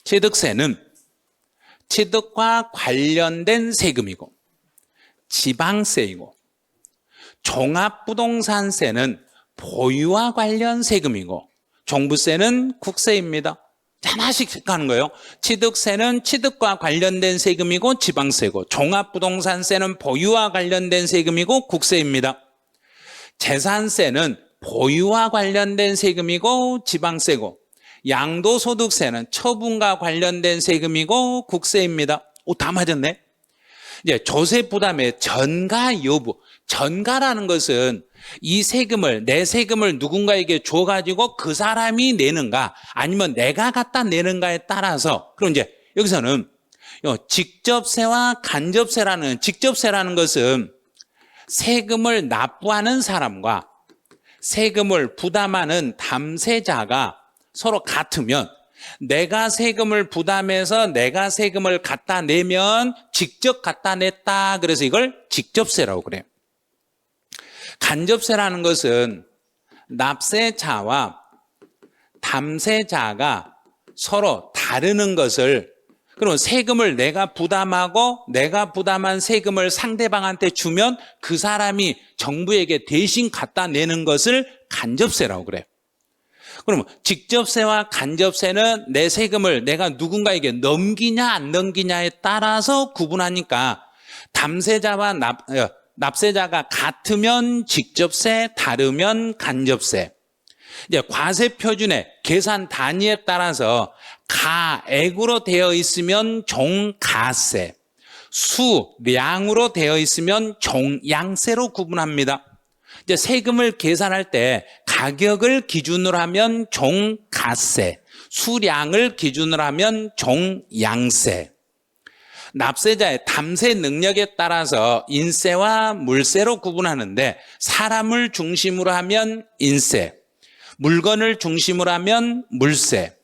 취득세는 취득과 관련된 세금이고 지방세이고 종합부동산세는 보유와 관련 세금이고 종부세는 국세입니다. 하나씩 가는 거예요. 취득세는 취득과 관련된 세금이고 지방세고 종합부동산세는 보유와 관련된 세금이고 국세입니다. 재산세는 보유와 관련된 세금이고 지방세고 양도소득세는 처분과 관련된 세금이고 국세입니다. 오, 다 맞았네. 이제 조세 부담의 전가 여부. 전가라는 것은 이 세금을 내 세금을 누군가에게 줘가지고 그 사람이 내는가 아니면 내가 갖다 내는가에 따라서 그럼 이제 여기서는 직접세와 간접세라는 직접세라는 것은 세금을 납부하는 사람과 세금을 부담하는 담세자가 서로 같으면 내가 세금을 부담해서 내가 세금을 갖다 내면 직접 갖다 냈다. 그래서 이걸 직접세라고 그래요. 간접세라는 것은 납세자와 담세자가 서로 다르는 것을 그러면 세금을 내가 부담하고 내가 부담한 세금을 상대방한테 주면 그 사람이 정부에게 대신 갖다 내는 것을 간접세라고 그래요. 그러면 직접세와 간접세는 내 세금을 내가 누군가에게 넘기냐 안 넘기냐에 따라서 구분하니까 담세자와 납세자가 같으면 직접세, 다르면 간접세. 이제 과세 표준의 계산 단위에 따라서 가액으로 되어 있으면 종가세, 수량으로 되어 있으면 종양세로 구분합니다. 이제 세금을 계산할 때 가격을 기준으로 하면 종가세, 수량을 기준으로 하면 종양세. 납세자의 담세 능력에 따라서 인세와 물세로 구분하는데 사람을 중심으로 하면 인세, 물건을 중심으로 하면 물세,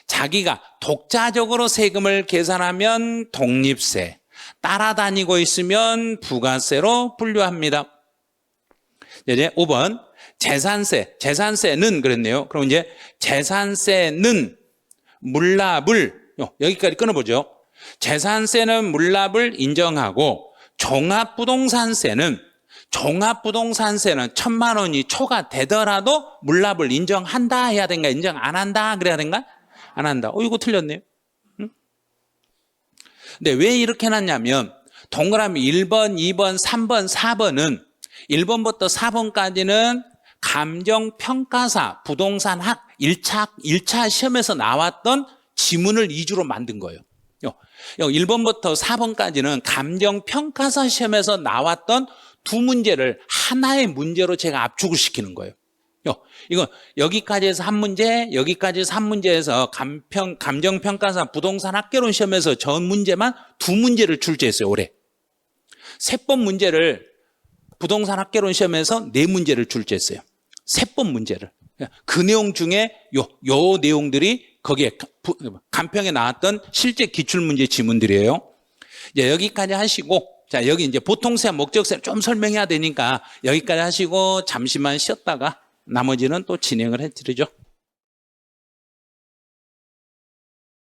자기가 독자적으로 세금을 계산하면 독립세, 따라다니고 있으면 부가세로 분류합니다. 이제 5번 재산세, 재산세는 그랬네요. 그럼 이제 재산세는 물납을 여기까지 끊어보죠. 재산세는 물납을 인정하고 종합부동산세는 1,000만 원이 초과되더라도 물납을 인정한다 해야 된가 인정 안 한다 그래야 된가? 안 한다. 이거 틀렸네요. 응? 근데 왜 이렇게 해놨냐면 동그라미 1번, 2번, 3번, 4번은 1번부터 4번까지는 감정평가사 부동산학 1차 시험에서 나왔던 지문을 위주로 만든 거예요. 1번부터 4번까지는 감정평가사 시험에서 나왔던 두 문제를 하나의 문제로 제가 압축을 시키는 거예요. 이거 여기까지에서 한 문제, 여기까지에서 한 문제에서 감정평가사 부동산 학개론 시험에서 전 문제만 두 문제를 출제했어요, 올해. 3번 문제를 부동산 학개론 시험에서 4문제를 출제했어요. 3번 문제를. 그 내용 중에 요 내용들이 거기에 간평에 나왔던 실제 기출문제 지문들이에요. 이제 여기까지 하시고, 자, 여기 이제 보통세, 목적세 좀 설명해야 되니까 여기까지 하시고 잠시만 쉬었다가 나머지는 또 진행을 해드리죠.